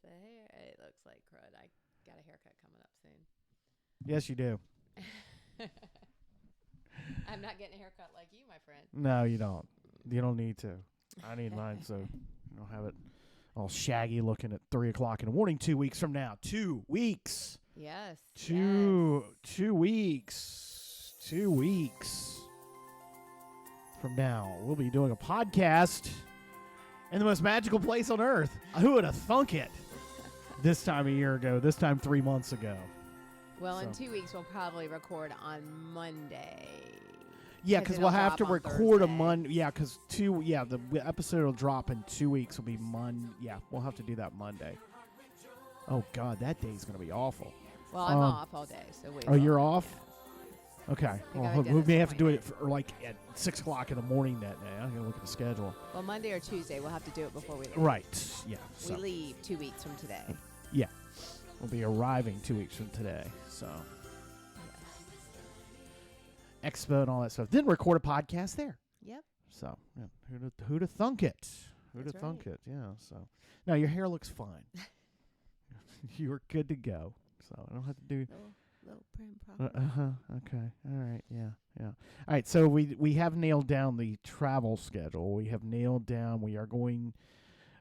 The hair, it looks like crud. I got a haircut coming up soon. Yes, you do. I'm not getting a haircut like you, my friend. No, you don't. You don't need to. I need mine so you don't have it all shaggy looking at 3 o'clock in the morning 2 weeks from now. 2 weeks. Yes. Two yes. 2 weeks. 2 weeks from now, we'll be doing a podcast in the most magical place on earth. Who would have thunk it? This time a year ago, this time 3 months ago. Well, in 2 weeks, we'll probably record on Monday. Yeah, because we'll have to record Thursday. a Monday. Yeah, because the episode will drop in 2 weeks. Will be Monday. Yeah, we'll have to do that Monday. Oh God, that day's gonna be awful. Well, I'm off all day, so we. Oh, you're off? Okay. We Well, got a we may have to do it dentist for like at 6 o'clock in the morning that day. I'm gonna look at the schedule. Well, Monday or Tuesday, we'll have to do it before we leave. Right. Yeah. So, We leave 2 weeks from today. yeah, we'll be arriving 2 weeks from today. So. Expo and all that stuff. Then record a podcast there. Yep. So, yeah, who'd have thunk it? Who'd have That's thunk right. it? Yeah. So, no, your hair looks fine. You are good to go. So I don't have to do. Little prim problem. Okay. All right. Yeah. Yeah. All right. So we have nailed down the travel schedule. We have nailed down. We are going.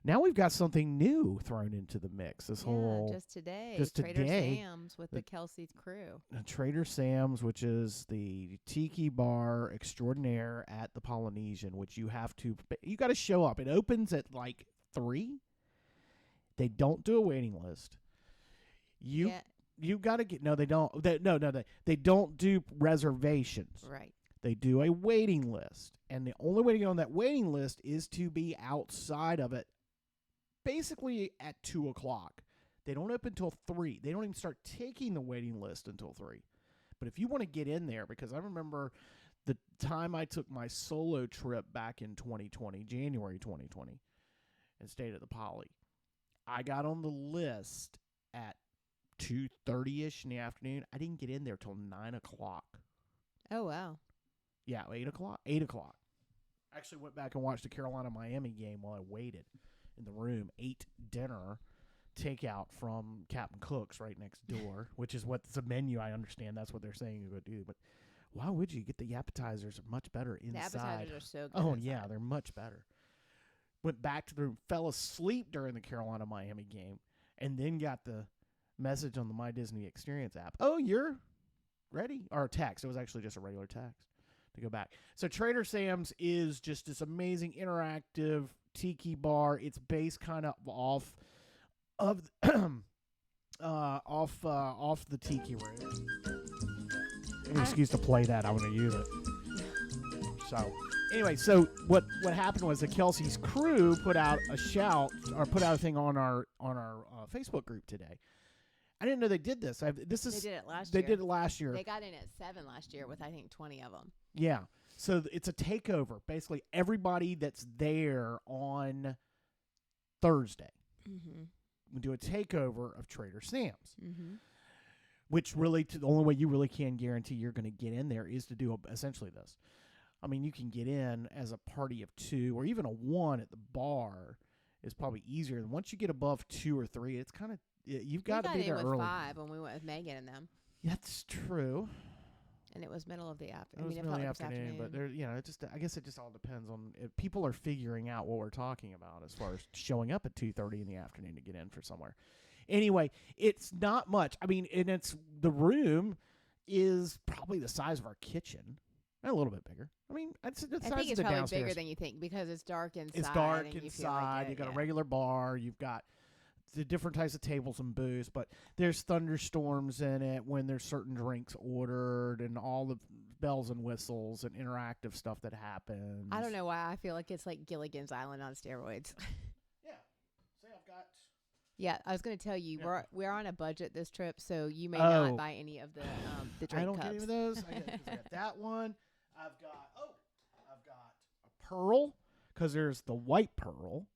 Now we've got something new thrown into the mix. This whole just today. just Trader today, Sam's with the Kelsey's crew. Trader Sam's, which is the tiki bar extraordinaire at the Polynesian, which you got to show up. It opens at like 3. They don't do a waiting list. You got to get they don't. They don't do reservations. Right. They do a waiting list, and the only way to get on that waiting list is to be outside of it. Basically at 2 o'clock. They don't open until 3. They don't even start taking the waiting list until 3. But if you want to get in there, because I remember the time I took my solo trip back in 2020, January 2020, and stayed at the Poly, I got on the list at 2:30ish in the afternoon. I didn't get in there till 9 o'clock. Oh, wow. Yeah, 8 o'clock. 8 o'clock. I actually went back and watched the Carolina-Miami game while I waited in the room, ate dinner, takeout from Captain Cook's right next door, which is what's the menu. I understand that's what they're saying you go do, but why would you get the appetizers? Are much better inside. The appetizers are so good. Oh, inside. yeah, they're much better. Went back to the room, fell asleep during the Carolina-Miami game, and then got the message on the My Disney Experience app. Oh, you're ready? Or a text. It was actually just a regular text to go back. So Trader Sam's is just this amazing interactive tiki bar. It's based kind of off of off the tiki room. Any excuse to play that, I'm going to use it. So anyway, so what happened was the Kelsey's crew put out a thing on our Facebook group today. I didn't know they did this. They did it last year. They did it last year. They got in at 7 last year with I think 20 of them. Yeah. So it's a takeover. Basically, everybody that's there on Thursday, we do a takeover of Trader Sam's. Which really, the only way you really can guarantee you're going to get in there is to do essentially this. I mean, you can get in as a party of 2 or even a 1 at the bar is probably easier. And once you get above 2 or 3, it's kind of, you've got to be there early. We got in with 5 when we went with Megan and them. That's true. And it was middle of the afternoon. It was middle of the afternoon, but there, I guess it just all depends on if people are figuring out what we're talking about as far as showing up at 2:30 in the afternoon to get in for somewhere. Anyway, it's not much. I mean, and the room is probably the size of our kitchen, a little bit bigger. I mean, it's the size I think it's of the probably downstairs. bigger than you think because it's dark inside. It's dark and inside. You You've got a regular bar. You've got the different types of tables and booths, but there's thunderstorms in it when there's certain drinks ordered and all the bells and whistles and interactive stuff that happens. I don't know why I feel like it's like Gilligan's Island on steroids. Yeah. See, I've got... Yeah, I was going to tell you, we're on a budget this trip, so you may not buy any of the drink I don't cups. get any of those. I got that one. I've got a pearl, because there's the white pearl,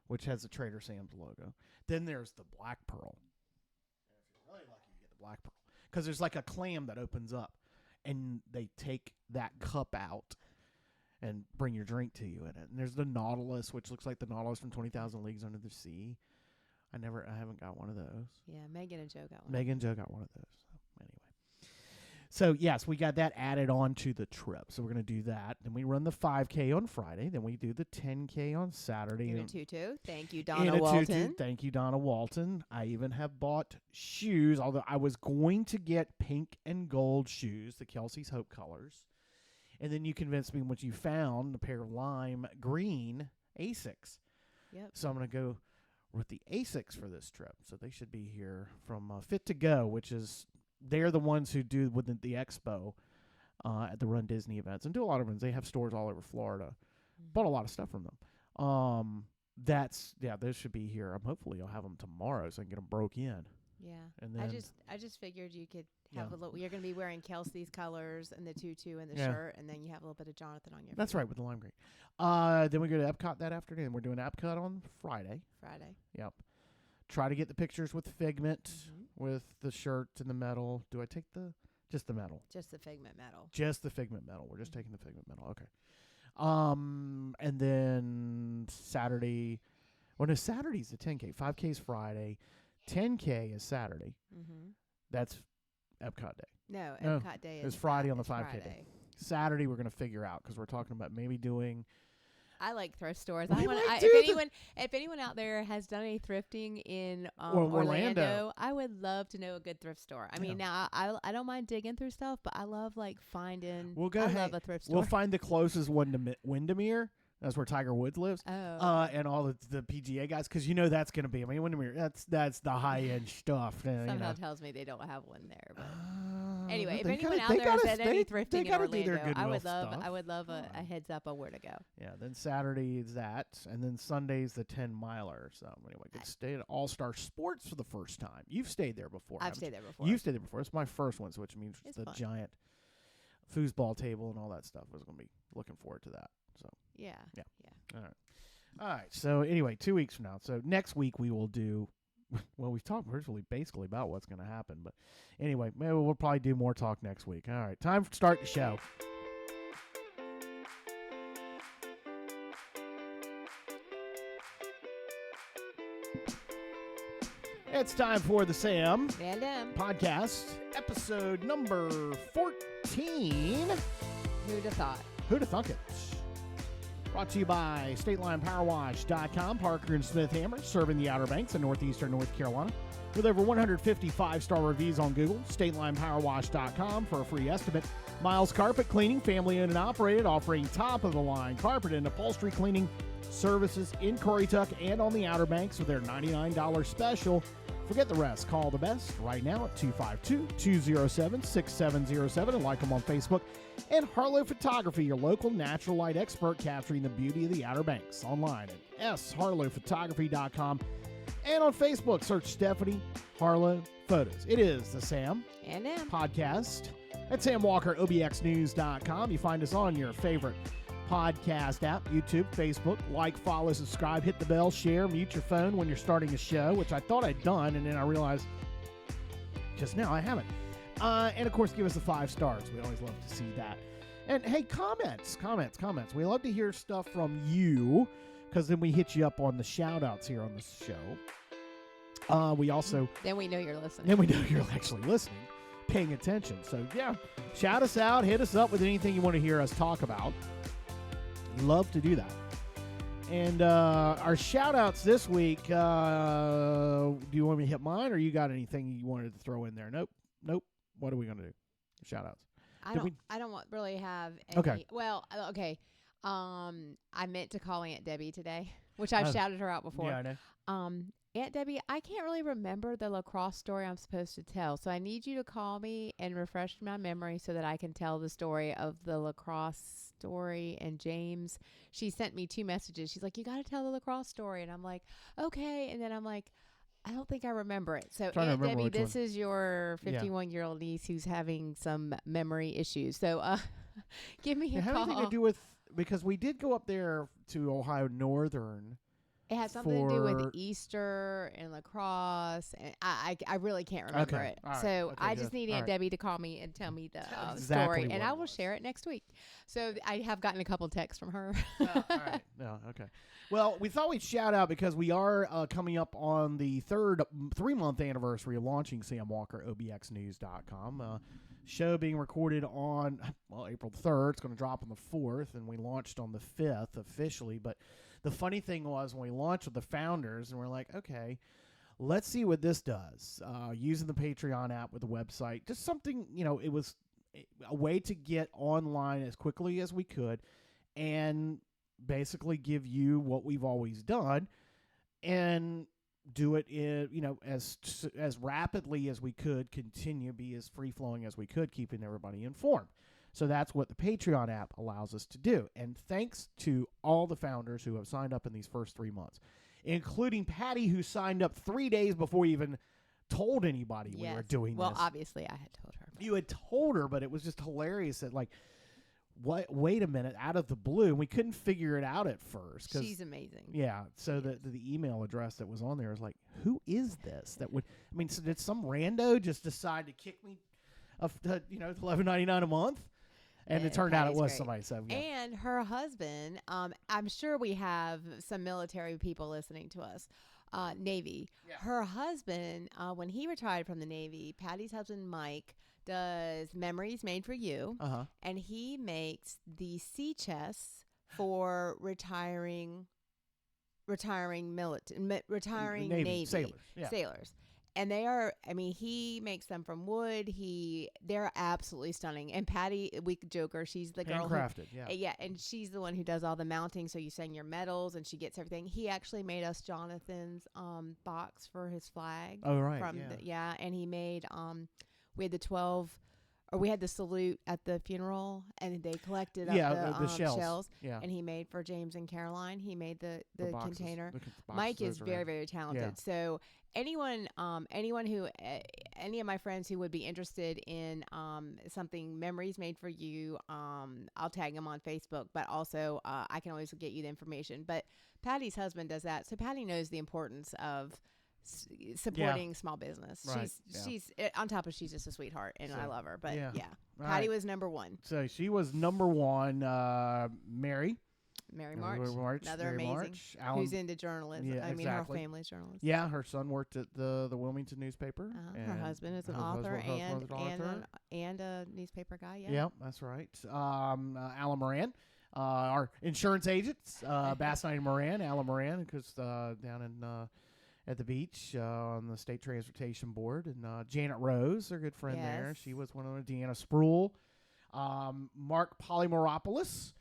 which has the Trader Sam's logo. Then there's the black pearl. And if you're really lucky, you get the black pearl. Because there's like a clam that opens up, and they take that cup out and bring your drink to you in it. And there's the Nautilus, which looks like the Nautilus from 20,000 Leagues Under the Sea. I haven't got one of those. Yeah, Megan and Joe got one. Megan and Joe got one of those. So anyway. So, yes, we got that added on to the trip. So, we're going to do that. Then we run the 5K on Friday. Then we do the 10K on Saturday. In a tutu. Thank you, Donna Walton. Tutu. Thank you, Donna Walton. I even have bought shoes, although I was going to get pink and gold shoes, the Kelsey's Hope colors. And then you convinced me when you found a pair of lime green Asics. Yep. So, I'm going to go with the Asics for this trip. So, they should be here from Fit to Go, which is... They're the ones who do with the expo at the Run Disney events and do a lot of runs. They have stores all over Florida. Mm-hmm. Bought a lot of stuff from them. Those should be here. Hopefully I'll have them tomorrow so I can get them broke in. Yeah. And then I just figured you could have a little. You're going to be wearing Kelsey's colors and the tutu and the shirt, and then you have a little bit of Jonathan on your. That's right, with the lime green. Then we go to Epcot that afternoon. We're doing Epcot on Friday. Yep. Try to get the pictures with the Figment, with the shirt and the medal. Do I take just the medal? Just the Figment medal. Just the Figment medal. We're just taking the Figment medal. Okay. And then Saturday. Well, no, Saturday's the 10K. 5K's Friday. 10K is Saturday. Mm-hmm. That's Epcot Day. No, Epcot Day is Friday on the 5K Friday. day. Saturday we're going to figure out because we're talking about maybe doing. I like thrift stores. If anyone out there has done any thrifting in Orlando, I would love to know a good thrift store. I mean, now I don't mind digging through stuff, but I love finding. I love a thrift store. We'll find the closest one to Windermere. That's where Tiger Woods lives. Oh. And all the PGA guys, because that's going to be. I mean, Windermere. That's the high end stuff. Somehow tells me they don't have one there. But anyway, if anyone out there has done any thrifting in Orlando, I would love a heads up on where to go. Yeah. Then Saturday is that, and then Sunday's the 10-miler. So anyway, I could stay at All Star Sports for the first time. You've stayed there before. I've stayed there before. You've stayed there before. It's my first one, so which means it's the fun. Giant foosball table and all that stuff. I was going to be looking forward to that. So yeah. All right. So anyway, 2 weeks from now. So next week we will do. Well, we've talked basically about what's going to happen, but anyway, maybe we'll probably do more talk next week. All right, time to start the show. It's time for the Sam Van Dam podcast, episode number 14. Who'd have thought? Who'd have thunk it? Brought to you by StatelinePowerWash.com. Parker and Smith Hammer, serving the Outer Banks in northeastern North Carolina. With over 150 5-star reviews on Google, StatelinePowerWash.com for a free estimate. Miles Carpet Cleaning, family owned and operated, offering top-of-the-line carpet and upholstery cleaning services in Currituck and on the Outer Banks with their $99 special. Forget the rest. Call the best right now at 252-207-6707 and like them on Facebook. And Harlow Photography, your local natural light expert capturing the beauty of the Outer Banks. Online at sharlowphotography.com. And on Facebook, search Stephanie Harlow Photos. It is the Sam and Em podcast at samwalkerobxnews.com. You find us on your favorite podcast app, YouTube, Facebook. Like, follow, subscribe, hit the bell, share, mute your phone when you're starting a show, which I thought I'd done, and then I realized just now I haven't. And, of course, give us the 5 stars. We always love to see that. And, hey, comments. We love to hear stuff from you because then we hit you up on the shout-outs here on the show. We also... Then we know you're listening. Then we know you're actually listening, paying attention. So, yeah, shout us out. Hit us up with anything you want to hear us talk about. Love to do that. And our shout-outs this week, do you want me to hit mine, or you got anything you wanted to throw in there? Nope. What are we going to do? Shout-outs. I don't really have any. Okay. Well, okay. I meant to call Aunt Debbie today, which I've shouted her out before. Yeah, I know. Aunt Debbie, I can't really remember the lacrosse story I'm supposed to tell, so I need you to call me and refresh my memory so that I can tell the story of the lacrosse story. And James, she sent me 2 messages. She's like, you got to tell the lacrosse story. And I'm like, okay. And then I'm like, I don't think I remember it. So Aunt Debbie, this is your 51-year-old niece who's having some memory issues. So give me a call. Anything to do with, because we did go up there to Ohio Northern It had something to do with for- Easter and lacrosse, and I really can't remember Okay. it. All right. So Okay, I just good. need All Aunt right. Debbie to call me and tell me the Exactly story, what and it I will was. share it next week. So I have gotten a couple texts from her. All right. No, okay. Well, we thought we'd shout out because we are coming up on the 3-month anniversary of launching Sam Walker, OBXnews.com. Show being recorded on, April 3rd. It's going to drop on the 4th, and we launched on the 5th officially. But the funny thing was when we launched with the founders, and we're like, okay, let's see what this does. Using the Patreon app with the website, just something, it was a way to get online as quickly as we could and basically give you what we've always done and do it in, as rapidly as we could, continue be as free flowing as we could, keeping everybody informed. So that's what the Patreon app allows us to do. And thanks to all the founders who have signed up in these first 3 months, including Patty, who signed up 3 days before we even told anybody we were doing well, this. obviously, I had told her. You had told her, but it was just hilarious that, like, wait a minute, out of the blue. And we couldn't figure it out at first. She's amazing. Yeah. So the email address that was on there was like, who is this? So did some rando just decide to kick me, $11.99 a month? And it turned out it Patty's was great. somebody. So, yeah. And her husband, I'm sure we have some military people listening to us. Navy. Yeah. Her husband, when he retired from the Navy, Patty's husband, Mike, does Memories Made for You. Uh-huh. And he makes the sea chests for retiring Navy sailors. Yeah. sailors. And they are, he makes them from wood. They're absolutely stunning. And Patty, we joke her, she's the girl who, Handcrafted. Yeah. yeah, and she's the one who does all the mounting. So you send your medals, and she gets everything. He actually made us Jonathan's box for his flag. Oh, right. From Yeah. and he made we had the salute at the funeral, and they collected up the the shells. shells. Yeah. And he made for James and Caroline. He made the boxes. container. The boxes, Mike is those are very, right. very talented. Yeah. So anyone who, any of my friends who would be interested in something Memories Made for You, I'll tag them on Facebook, but also I can always get you the information. But Patty's husband does that. So Patty knows the importance of supporting small business. Right. She's on top of she's just a sweetheart, and I love her. But yeah. Patty was number one. So she was number one. Mary March, another Mary amazing, March. Alan, who's into journalism. Yeah, her exactly. family's journalism. Yeah, her son worked at the Wilmington newspaper. Her husband is an author and a newspaper guy. Yeah. Yep, that's right. Alan Moran, our insurance agents, Bass Knight and Moran, Alan Moran, because down in at the beach on the State Transportation Board, and Janet Rose, our good friend there. Yes. She was one of them. Deanna Spruill, Mark Polymeropoulos,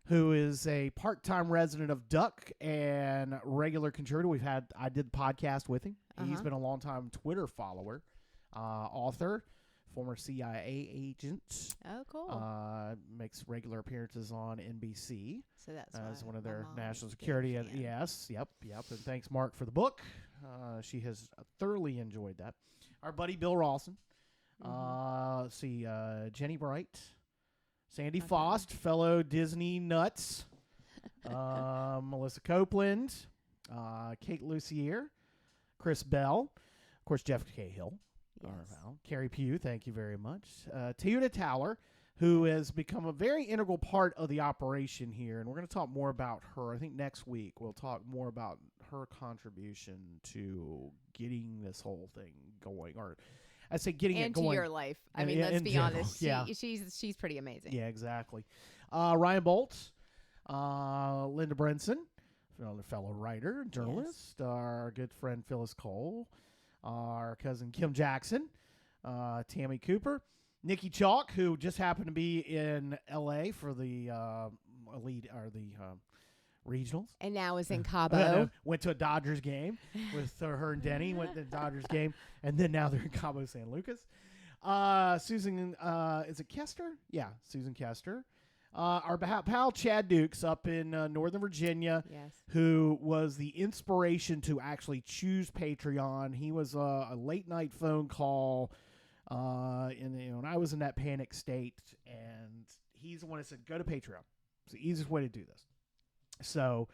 who is a part-time resident of Duck and regular contributor. I did the podcast with him. He's been a long-time Twitter follower, author, former CIA agent. Oh, cool. Makes regular appearances on NBC. So that's as one of my their mom national is a big security. fan. Yes, yep. And thanks, Mark, for the book. She has thoroughly enjoyed that. Our buddy Bill Rawson. Jenny Bright, Sandy Faust, fellow Disney nuts, Melissa Copeland, Kate Lucier, Chris Bell, of course, Jeff Cahill, Yes. Carrie Pugh, thank you very much. Teuda Towler, who has become a very integral part of the operation here, and we're going to talk more about her. I think next week we'll talk more about her contribution to getting this whole thing going, or I say getting it going. Into your life. I And- mean, yeah, let's in be general, honest. yeah. She's pretty amazing. Yeah, exactly. Ryan Boltz, Linda Brinson, fellow writer, journalist, our good friend Phyllis Cole, our cousin Kim Jackson, Tammy Cooper, Nikki Chalk, who just happened to be in L.A. for the elite or the regionals. And now is in Cabo. Went to a Dodgers game with her and Denny. Went to the Dodgers game, and then now they're in Cabo San Lucas. Susan, is it Kester? Yeah, Susan Kester. Our pal Chad Dukes up in Northern Virginia, Yes. who was the inspiration to actually choose Patreon. He was a late night phone call, and I was in that panic state, and he's the one that said, "Go to Patreon. It's the easiest way to do this." So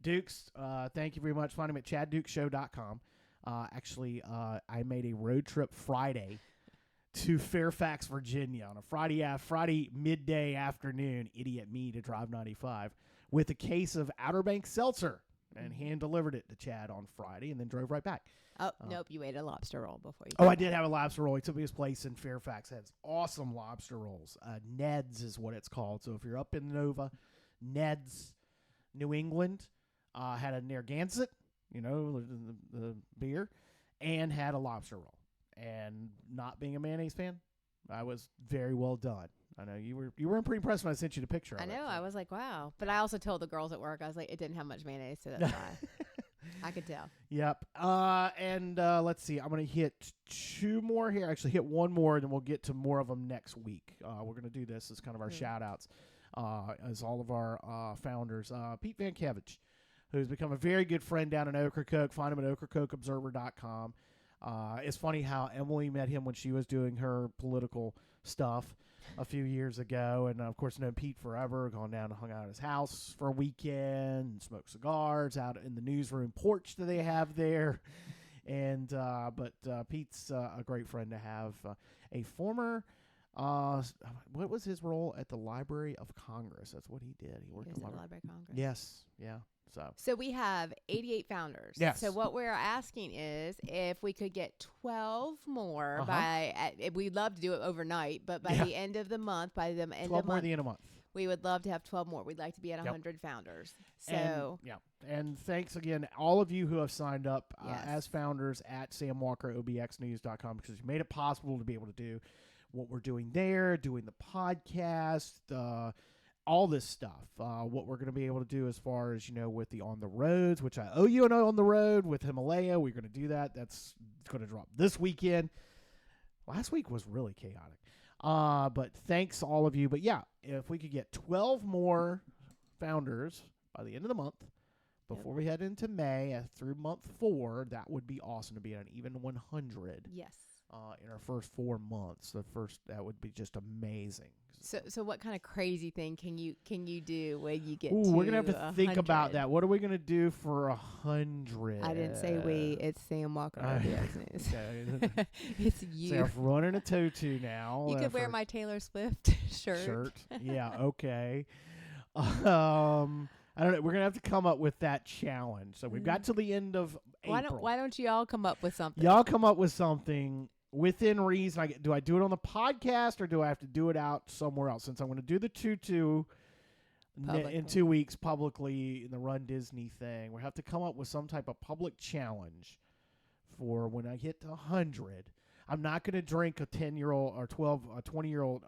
Dukes, thank you very much. Find him at chaddukeshow.com. Actually, I made a road trip Friday to Fairfax, Virginia on a Friday midday afternoon. Idiot me to drive 95 with a case of Outer Banks seltzer and hand delivered it to Chad on Friday and then drove right back. Oh, nope. You ate a lobster roll before you. Oh, I did have a lobster roll. He took me his place in Fairfax. Has awesome lobster rolls. Ned's is what it's called. So if you're up in Nova, Ned's, New England, had a Narragansett, the beer, and had a lobster roll. And not being a mayonnaise fan, I was very well done. I know you were pretty impressed when I sent you the picture. I know. I was like, wow. But I also told the girls at work, I was like, it didn't have much mayonnaise, so that's why. I could tell. Yep. And let's see. I'm going to hit two more here. Actually, hit one more, and then we'll get to more of them next week. We're going to do this as kind of our shout-outs as all of our founders. Pete Vankevich, who's become a very good friend down in Ocracoke. Find him at ocracokeobserver.com. It's funny how Emily met him when she was doing her political stuff a few years ago, and of course known Pete forever, gone down and hung out at his house for a weekend and smoked cigars out in the newsroom porch that they have there. And but Pete's a great friend to have. A former what was his role at the Library of Congress? That's what he did. He worked at at the Library of Congress. Yes, yeah. So we have 88 founders. Yes. So what we're asking is if we could get 12 more we'd love to do it overnight, but by the end of the month, by the end 12 of more month, at the end of the month. we would love to have 12 more. We'd like to be at 100 founders. So and thanks again, all of you who have signed up Yes. as founders at samwalkerobxnews.com, because you made it possible to be able to do what we're doing there, doing the podcast, all this stuff. What we're going to be able to do as far as, with the On the Roads, which I owe you an On the Road with Himalaya. We're going to do that. That's going to drop this weekend. Last week was really chaotic. But thanks all of you. But yeah, if we could get 12 more founders by the end of the month, before we head into May through month 4, that would be awesome to be at an even 100. yes. In our first 4 months. That would be just amazing. So what kind of crazy thing can you do when you get to we're gonna have to think 100? about that. What are we gonna do for 100? I didn't say we. It's Sam Walker. News. Okay. It's you. So I'm running a tutu now. You could wear my Taylor Swift shirt. Yeah. Okay. I don't know. We're gonna have to come up with that challenge. So we've got to the end of April. Why don't you all come up with something? Y'all come up with something within reason. Do I do it on the podcast or do I have to do it out somewhere else? Since I'm going to do the tutu in 2 weeks publicly in the Run Disney thing, we have to come up with some type of public challenge for when I hit 100. I'm not going to drink a 10-year-old or 20-year-old,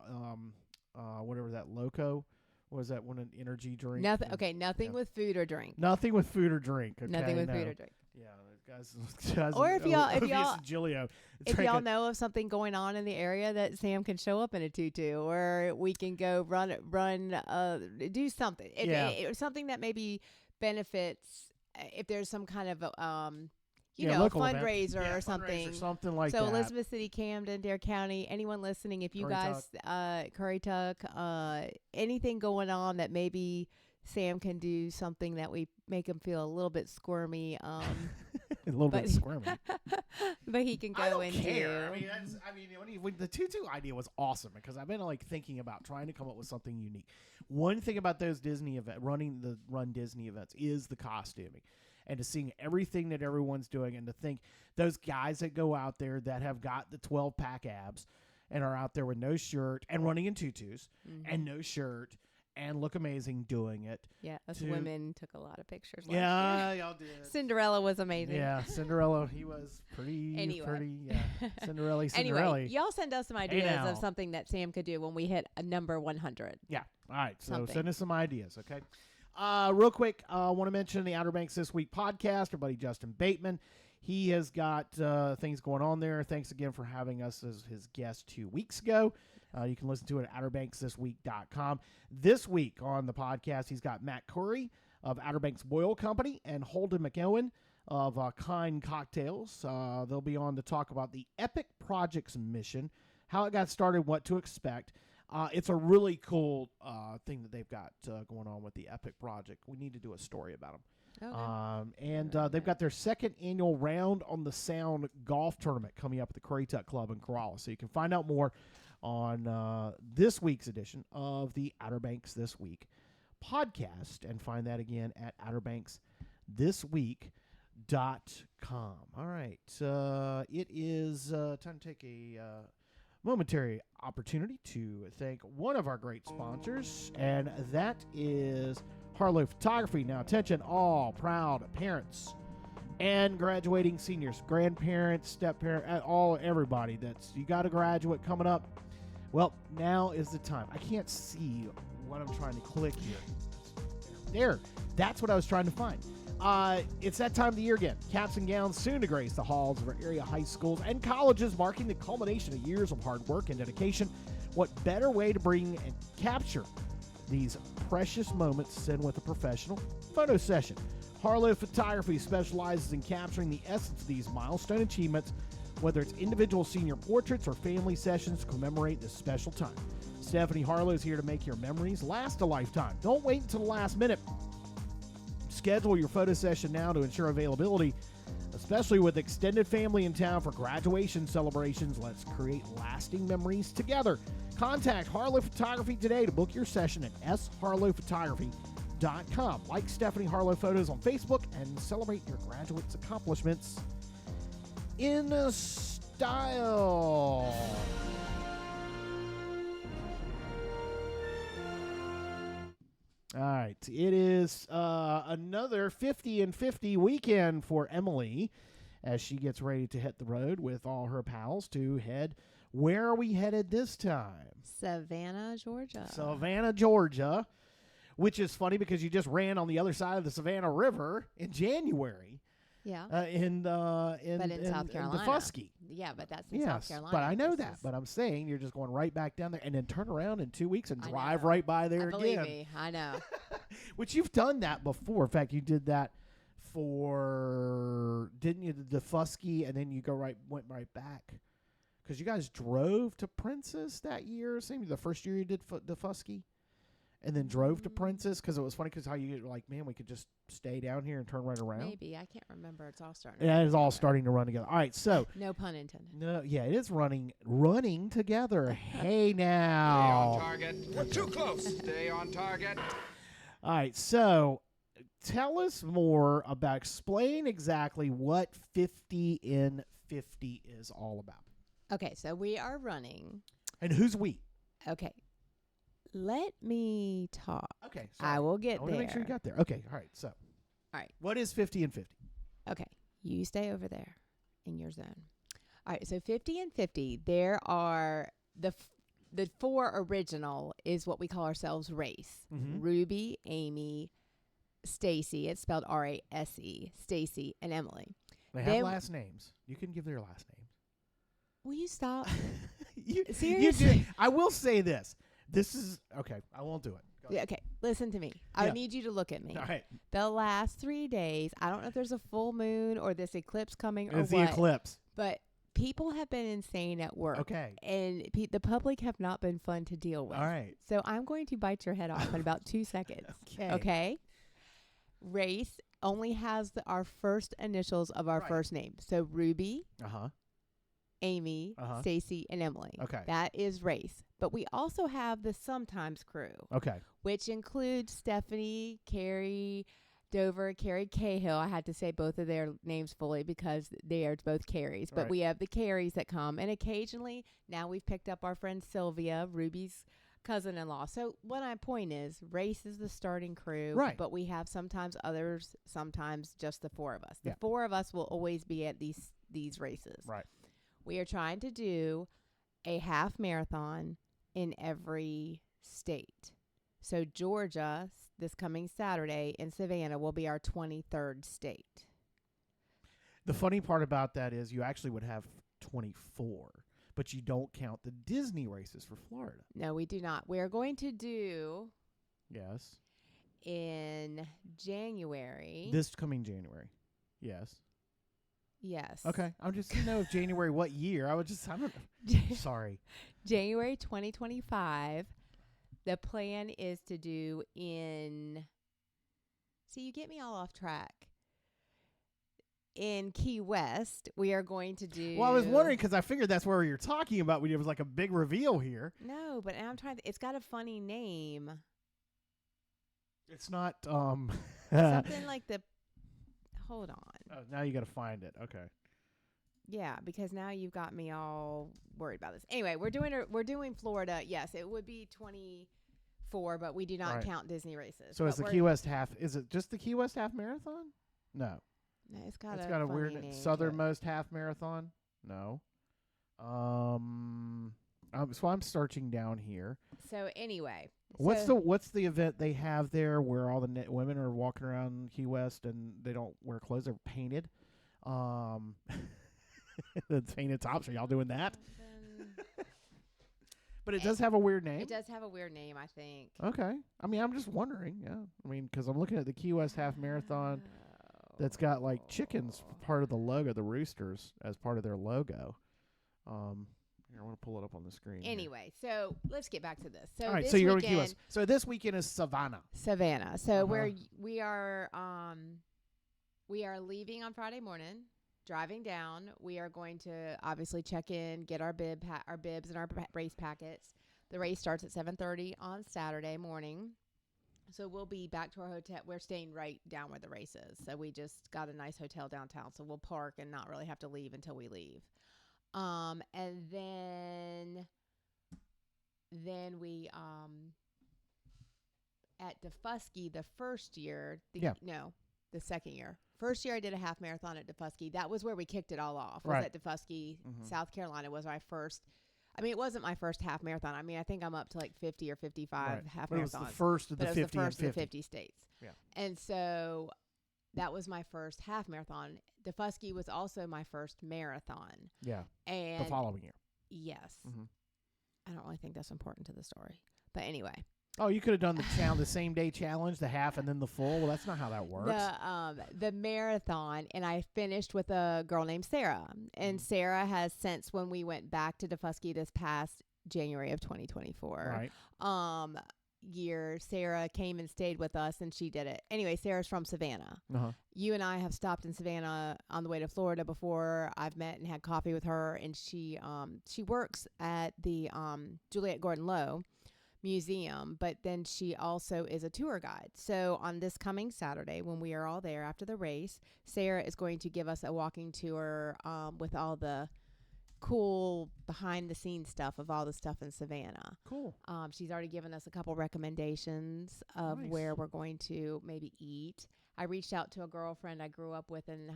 whatever that Loco. Was that one, an energy drink? Nothing. Okay, nothing with food or drink. Nothing with food or drink. Okay, nothing with food or drink. Yeah, guys. Or if y'all if y'all know of something going on in the area that Sam can show up in a tutu, or we can go run, do something. Something that maybe benefits. If there's some kind of fundraiser or something. Something like that. So Elizabeth City, Camden, Dare County, anyone listening, if you Currituck, anything going on that maybe Sam can do something that we make him feel a little bit squirmy. A little bit squirmy. But he can go I don't into. care. When the tutu idea was awesome because I've been thinking about trying to come up with something unique. One thing about those Disney running the Run Disney events is the costuming. And to seeing everything that everyone's doing, and to think those guys that go out there that have got the 12-pack abs and are out there with no shirt and running in tutus and no shirt and look amazing doing it. Yeah, us women took a lot of pictures last year. Y'all did. Cinderella was amazing. Yeah, Cinderella, he was pretty, Cinderella. Anyway, y'all send us some ideas of something that Sam could do when we hit a number 100. Yeah, all right, so send us some ideas, okay? Real quick, I want to mention the Outer Banks This Week podcast. Our buddy Justin Bateman. He has got things going on there. Thanks again for having us as his guest 2 weeks ago. You can listen to it at OuterBanksThisWeek.com. This week on the podcast, he's got Matt Curry of Outer Banks Boil Company and Holden McEwen of Kind Cocktails. They'll be on to talk about the Epic Projects mission, how it got started, what to expect. It's a really cool thing that they've got going on with the Epic Project. We need to do a story about them. Okay. They've got their second annual Round on the Sound golf tournament coming up at the Currituck Club in Corolla. So you can find out more on this week's edition of the Outer Banks This Week podcast and find that again at outerbanksthisweek.com. All right. It is time to take a momentary opportunity to thank one of our great sponsors, and that is Harlow Photography. Now, attention, all proud parents and graduating seniors, grandparents, step-parent, everybody you got a graduate coming up. Well, now is the time. I can't see what I'm trying to click here. There, that's what I was trying to find. It's that time of the year again. Caps and gowns soon to grace the halls of our area high schools and colleges, marking the culmination of years of hard work and dedication. What better way to bring and capture these precious moments than with a professional photo session? Harlow Photography specializes in capturing the essence of these milestone achievements, whether it's individual senior portraits or family sessions to commemorate this special time. Stephanie Harlow is here to make your memories last a lifetime. Don't wait until the last minute. Schedule your photo session now to ensure availability, especially with extended family in town for graduation celebrations. Let's create lasting memories together. Contact Harlow Photography today to book your session at sharlowphotography.com. Like Stephanie Harlow Photos on Facebook and celebrate your graduates' accomplishments in style. All right, it is another 50 and 50 weekend for Emily as she gets ready to hit the road with all her pals to head. Where are we headed this time? Savannah, Georgia. Savannah, Georgia, which is funny because you just ran on the other side of the Savannah River in January. Yeah. In South Carolina. Defusky. Yeah, but that's in South Carolina. But I know that. But I'm saying you're just going right back down there and then turn around in 2 weeks and drive right by there again. Believe me, I know. Which you've done that before. In fact, you did that for, didn't you, the Defusky, and then you went right back. Because you guys drove to Princess that year, same the first year you did Defusky, and then drove to Princess, because it was funny because how you were like, man, we could just stay down here and turn right around. Maybe. I can't remember. It's all starting. Yeah, it's all starting to run together. All right, so. No pun intended. No, yeah, it is running together. Hey, Stay now. on target. We're too close. Stay on target. All right, so tell us more about, explain exactly what 50 in 50 is all about. Okay, so we are running. And who's we? Okay. Let me talk. Okay. I will get I want there. to make sure you got there. Okay, all right, so. All right. What is 50 and 50? Okay. You stay over there in your zone. All right, so 50 and 50, there are the four original is what we call ourselves race. Mhm. Ruby, Amy, Stacy, it's spelled R-A-S-E, Stacy, and Emily. They have last names. You can give their last names. Will you stop? Seriously? I will say this. This is, okay, I won't do it. Go Yeah, ahead. okay, listen to me. I need you to look at me. All right. The last 3 days, I don't know if there's a full moon or this eclipse coming or It's what. the eclipse. But people have been insane at work. Okay. And the public have not been fun to deal with. All right. So I'm going to bite your head off in about 2 seconds. Okay? Race only has our first initials of our first name. So Ruby, Amy, Stacy, and Emily. Okay. That is race. But we also have the sometimes crew. Okay. Which includes Stephanie, Carrie, Dover, Carrie Cahill. I had to say both of their names fully because they are both Carries. But we have the Carries that come. And occasionally, now we've picked up our friend Sylvia, Ruby's cousin-in-law. So what my point is, race is the starting crew. Right. But we have sometimes others, sometimes just the four of us. The Yeah. four of us will always be at these races. Right. We are trying to do a half marathon in every state. So Georgia, this coming Saturday in Savannah, will be our 23rd state. The funny part about that is you actually would have 24, but you don't count the Disney races for Florida. No, we do not. We're going to do Yes. in January. This coming January. Yes. Yes. Okay. I'm just to know if January what year. I'm sorry. January 2025. The plan is to do in See, you get me all off track. In Key West, we are going to do. Well, I was wondering because I figured that's where you're talking about when it was like a big reveal here. No, but I'm trying. It's got a funny name. It's not. Something like the. Hold on. Oh, now you got to find it. Okay. Yeah, because now you've got me all worried about this. Anyway, we're doing Florida. Yes, it would be 24, but we do not Right. count Disney races. So But is the we're- Key West half? Is it just the Key West half marathon? No. No, it's got It's a got a funny weird name to it. southernmost half marathon. No. So I'm searching down here. So anyway, What's the event they have there where all the women are walking around Key West and they don't wear clothes? They're painted. The painted tops. Are y'all doing that? But it does have a weird name. It does have a weird name, I think. Okay. I mean, I'm just wondering. Yeah. I mean, because I'm looking at the Key West half marathon. That's got like chickens part of the logo, the roosters as part of their logo. Here, I want to pull it up on the screen. here. Anyway, so let's get back to this. So All right, this so you're going weekend, to Key West. So this weekend is Savannah. Savannah. So Uh-huh. we are leaving on Friday morning, driving down. We are going to obviously check in, get our bibs and our race packets. The race starts at 7:30 on Saturday morning. So we'll be back to our hotel. We're staying right down where the race is. So we just got a nice hotel downtown. So we'll park and not really have to leave until we leave. And then we at Defusky the first year. The second year. First year I did a half marathon at Defusky. That was where we kicked it all off. Was Right. at Defusky, Mhm. South Carolina was my first. I mean, it wasn't my first half marathon. I mean, I think I'm up to like 50 or 55 Right. half But it was marathons. the first of But the it was 50 the first and of the 50. 50 states. Yeah. And so that was my first half marathon. Defusky was also my first marathon. Yeah, And the following year. yes. Mhm. I don't really think that's important to the story. But anyway. Oh, you could have done the same day challenge, the half and then the full. Well, that's not how that works. The marathon, and I finished with a girl named Sarah. And Sarah has since when we went back to Defusky this past January of 2024. Right. Year, Sarah came and stayed with us and she did it. Anyway, Sarah's from Savannah. Uh-huh. You and I have stopped in Savannah on the way to Florida before. I've met and had coffee with her, and she works at the Juliette Gordon Low Museum, but then she also is a tour guide. So on this coming Saturday, when we are all there after the race, Sarah is going to give us a walking tour with all the cool behind the scenes stuff of all the stuff in Savannah. Cool. She's already given us a couple recommendations of Nice. where we're going to maybe eat. I reached out to a girlfriend I grew up with in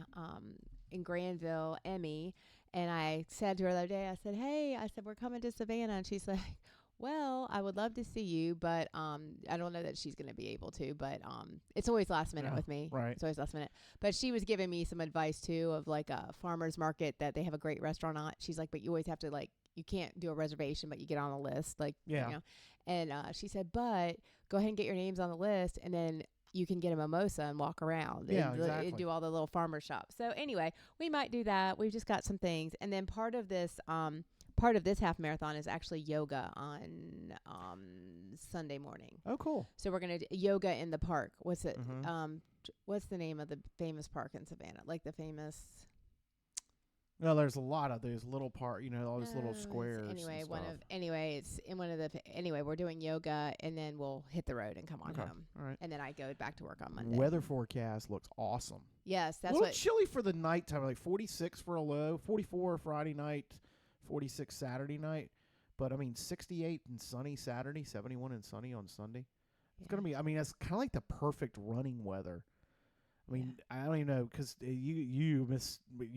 Granville, Emmy, and I said to her the other day, I said, "Hey," I said, "we're coming to Savannah," and she's like, "Well, I would love to see you, but I don't know that she's going to be able to, but it's always last minute Yeah, with me. right. It's always last minute. But she was giving me some advice, too, of like a farmer's market that they have a great restaurant on. She's like, but you always have to, like, you can't do a reservation, but you get on a list. Like, Yeah. you know. And she said, but go ahead and get your names on the list, and then you can get a mimosa and walk around Yeah, and exactly. do all the little farmer shops. So anyway, we might do that. We've just got some things. And then part of this half marathon is actually yoga on Sunday morning. Oh, cool. So we're going to do yoga in the park. What's it? Mhm. What's the name of the famous park in Savannah? Like the famous. No, there's a lot of those little all those little No, it's- squares. Anyway, and it's in one of the. Anyway, we're doing yoga, and then we'll hit the road and come on Okay. home, All right. and then I go back to work on Monday. Weather forecast looks awesome. Yes, A that's little what. chilly for the nighttime, like 46 for a low, 44 Friday night, 46 Saturday night. But I mean, 68 and sunny Saturday, 71 and sunny on Sunday. It's gonna be. I mean, it's kind of like the perfect running weather. I mean, I don't even know because you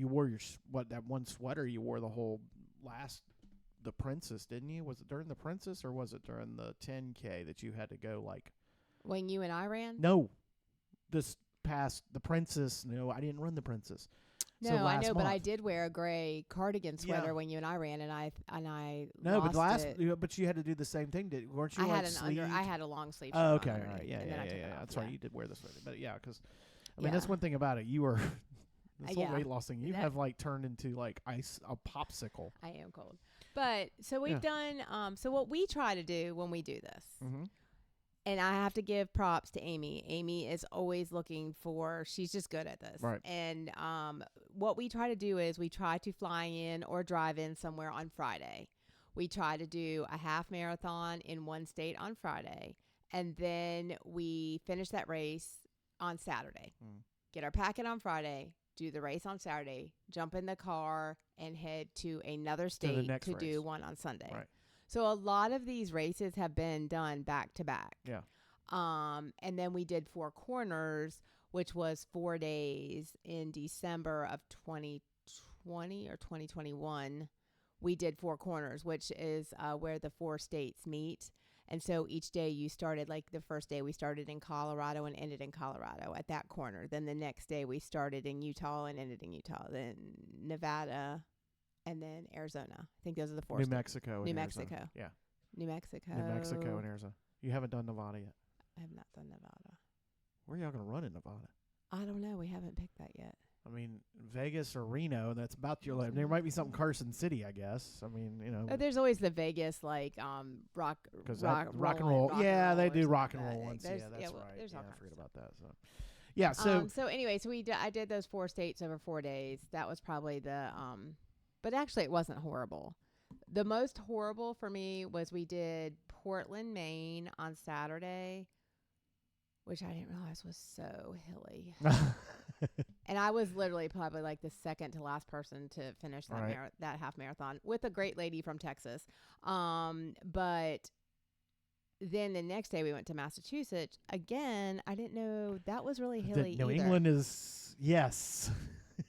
wore that one sweater you wore the Princess, didn't you? Was it during the Princess or was it during the 10K that you had to go like? When you and I ran. No, this past the Princess. No, I didn't run the Princess. No, So I last know, but I month. did wear a gray cardigan sweater Yeah. when you and I ran, and I No, but lost it. but you had to do the same thing, weren't you? I like had I sleeved? had a long sleeve. Oh, shirt okay, on all right, underneath, yeah, and then I took it off, That's right, yeah. you did wear this sweater, but yeah, because I mean that's Yeah. one thing about it. You were this whole Yeah. weight loss thing. You That- have like turned into like a popsicle. I am cold. But so we've done so what we try to do when we do this Mm-hmm. And I have to give props to Amy. Amy is always looking for, she's just good at this. Right. And what we try to do is we try to fly in or drive in somewhere on Friday. We try to do a half marathon in one state on Friday. And then we finish that race on Saturday. Get our packet on Friday, do the race on Saturday, jump in the car, and head to another state to do one on Sunday. Right. So a lot of these races have been done back to back. Yeah. And then we did Four Corners, which was 4 days in December of 2020 or 2021. We did Four Corners, which is where the 4 states meet. And so each day you started, like the first day we started in Colorado and ended in Colorado at that corner. Then the next day we started in Utah and ended in Utah. Then Nevada and then Arizona. I think those are the 4 New states. Mexico. New and Mexico. Arizona. Yeah. New Mexico. New Mexico and Arizona. You haven't done Nevada yet. I have not done Nevada. Where are y'all going to run in Nevada? I don't know. We haven't picked that yet. I mean, Vegas or Reno, and that's about your limit. There might be something Carson City, I guess. I mean, you know. There's always the Vegas, like, rock and roll. Yeah, they do rock and roll once. Yeah, that's right. There's all I kinds forget of about that. So, yeah. So anyway, so I did those 4 states over 4 days. That was probably the but actually it wasn't horrible. The most horrible for me was we did Portland, Maine on Saturday, which I didn't realize was so hilly. And I was literally probably like the second to last person to finish that that half marathon with a great lady from Texas. But then the next day we went to Massachusetts. Again, I didn't know that was really hilly New either. England is, yes.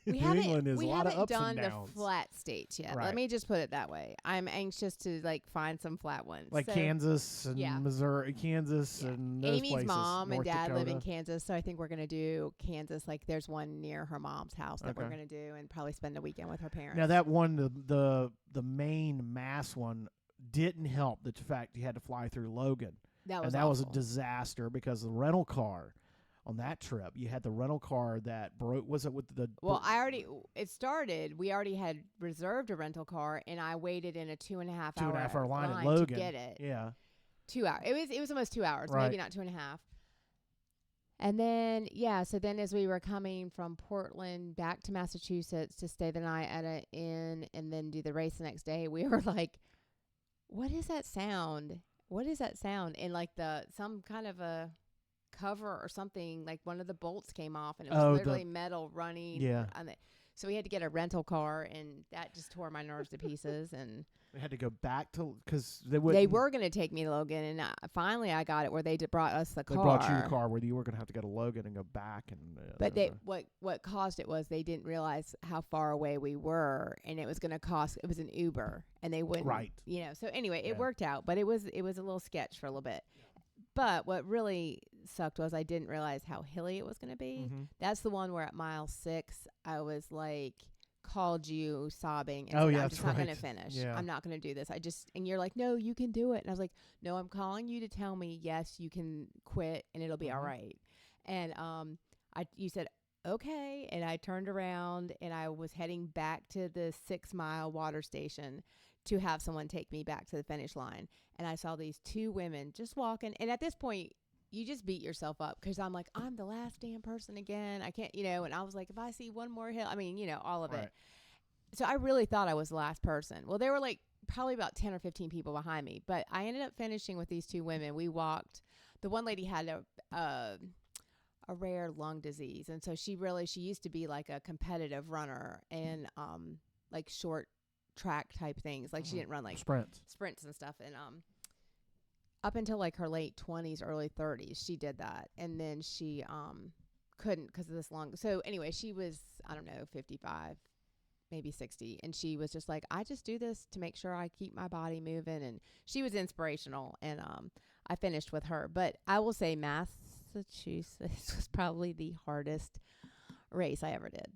We New England is we a lot of haven't ups done and downs. the flat states yet. Right. Let me just put it that way. I'm anxious to like find some flat ones. Like So, Kansas and yeah. Missouri, Kansas yeah. and those Amy's places. mom and North dad live in Dakota. Kansas, so I think we're gonna do Kansas. Like there's one near her mom's house that we're Okay. gonna do, and probably spend a weekend with her parents. Now that one, the main mass one, didn't help the fact you had to fly through Logan. that was and that was a awful. disaster because the rental car on that trip, you had the rental car that broke. Was it with the? Well, it started. We already had reserved a rental car, and I waited in a 2.5 hour line at to Logan. get it. Yeah. 2 hours. It was almost 2 hours, Right. maybe not 2.5. And then so then as we were coming from Portland back to Massachusetts to stay the night at an inn and then do the race the next day, we were like, "What is that sound? What is that sound?" And like some kind of a cover or something, like one of the bolts came off, and it was literally metal running. Yeah. So we had to get a rental car, and that just tore my nerves to pieces. And They had to go back to because they were going to take me to Logan, and finally I got it where they brought us the car. They brought you the car where you were going to have to go to Logan and go back and. But what caused it was they didn't realize how far away we were, and it was going to cost. It was an Uber, and they wouldn't. Right. So anyway, it Yeah. worked out, but it was a little sketch for a little bit. But what really sucked was I didn't realize how hilly it was going to be. Mhm. That's the one where at mile 6 I was like called you sobbing and Oh, said, yeah, I'm that's just not going to right. finish. Yeah. I'm not going to do this. And you're like, no, you can do it. And I was like, no, I'm calling you to tell me, yes, you can quit and it'll be all right. And you said, okay. And I turned around and I was heading back to the 6 mile water station to have someone take me back to the finish line. And I saw these 2 women just walking. And at this point, you just beat yourself up because I'm like, I'm the last damn person again. I can't, and I was like, if I see one more hill, all of Right. it. So I really thought I was the last person. Well, there were like probably about 10 or 15 people behind me, but I ended up finishing with these 2 women. We walked. The one lady had a rare lung disease. And so she used to be like a competitive runner and like short track type things. Like she didn't run like sprints and stuff. And up until like her late 20s, early 30s, she did that. And then she couldn't because of this long. So anyway, she was, I don't know, 55, maybe 60. And she was just like, I just do this to make sure I keep my body moving. And she was inspirational. And I finished with her. But I will say Massachusetts was probably the hardest race I ever did.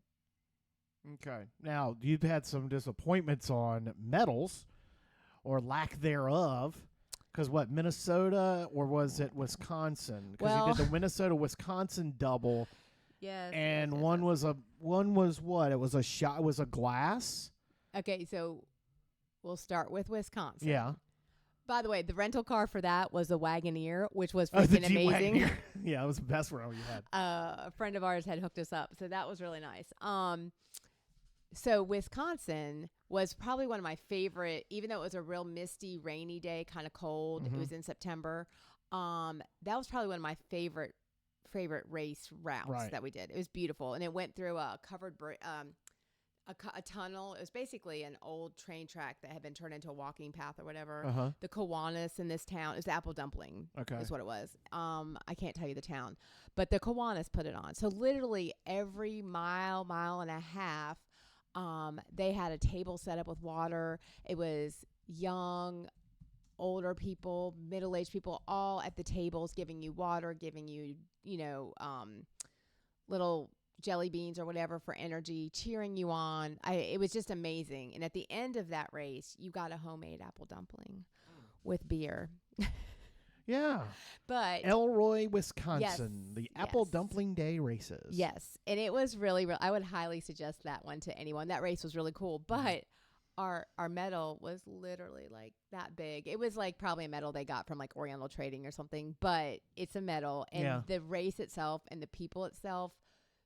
Okay. Now, you've had some disappointments on medals or lack thereof. Because Minnesota or was it Wisconsin? Because you did the Minnesota-Wisconsin double. Yes. And one was what? It was a shot. It was a glass. Okay, so we'll start with Wisconsin. Yeah. By the way, the rental car for that was a Wagoneer, which was Oh, the freaking Jeep amazing. Wagoneer. Yeah, it was the best rental you had. A friend of ours had hooked us up, so that was really nice. So Wisconsin was probably one of my favorite, even though it was a real misty, rainy day, kind of cold. It was in September. That was probably one of my favorite race routes that we did. It was beautiful, and it went through a covered a tunnel. It was basically an old train track that had been turned into a walking path or whatever. Uh-huh. The Kiwanis in this town, it was the Apple Dumpling. Okay. Is what it was. I can't tell you the town, but the Kiwanis put it on. So literally every mile and a half, they had a table set up with water. It was young, older people, middle-aged people, all at the tables giving you water, giving you, little jelly beans or whatever for energy, cheering you on. It was just amazing. And at the end of that race, you got a homemade apple dumpling with beer. Yeah. But Elroy, Wisconsin, the Apple yes. Dumpling Day races. Yes. And it was really, I would highly suggest that one to anyone. That race was really cool. But our medal was literally like that big. It was like probably a medal they got from like Oriental Trading or something, but it's a medal. And the race itself and the people itself,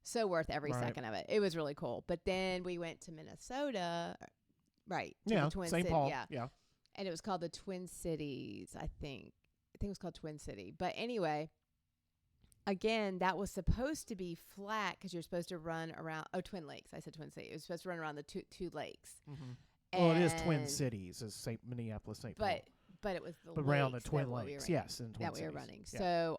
so worth every second of it. It was really cool. But then we went to Minnesota, right? To the Twin St. City, Paul. Yeah. And it was called the Twin Cities, I think. I think it was called Twin City. But anyway, again, that was supposed to be flat because you're supposed to run around. Oh, Twin Lakes. I said Twin City. It was supposed to run around the two lakes. Well, it is Twin Cities, is Minneapolis, St. Paul. But it was the but around the lakes Twin that Lakes. we were Yes, in Twin that Cities. we were running. Yeah. So,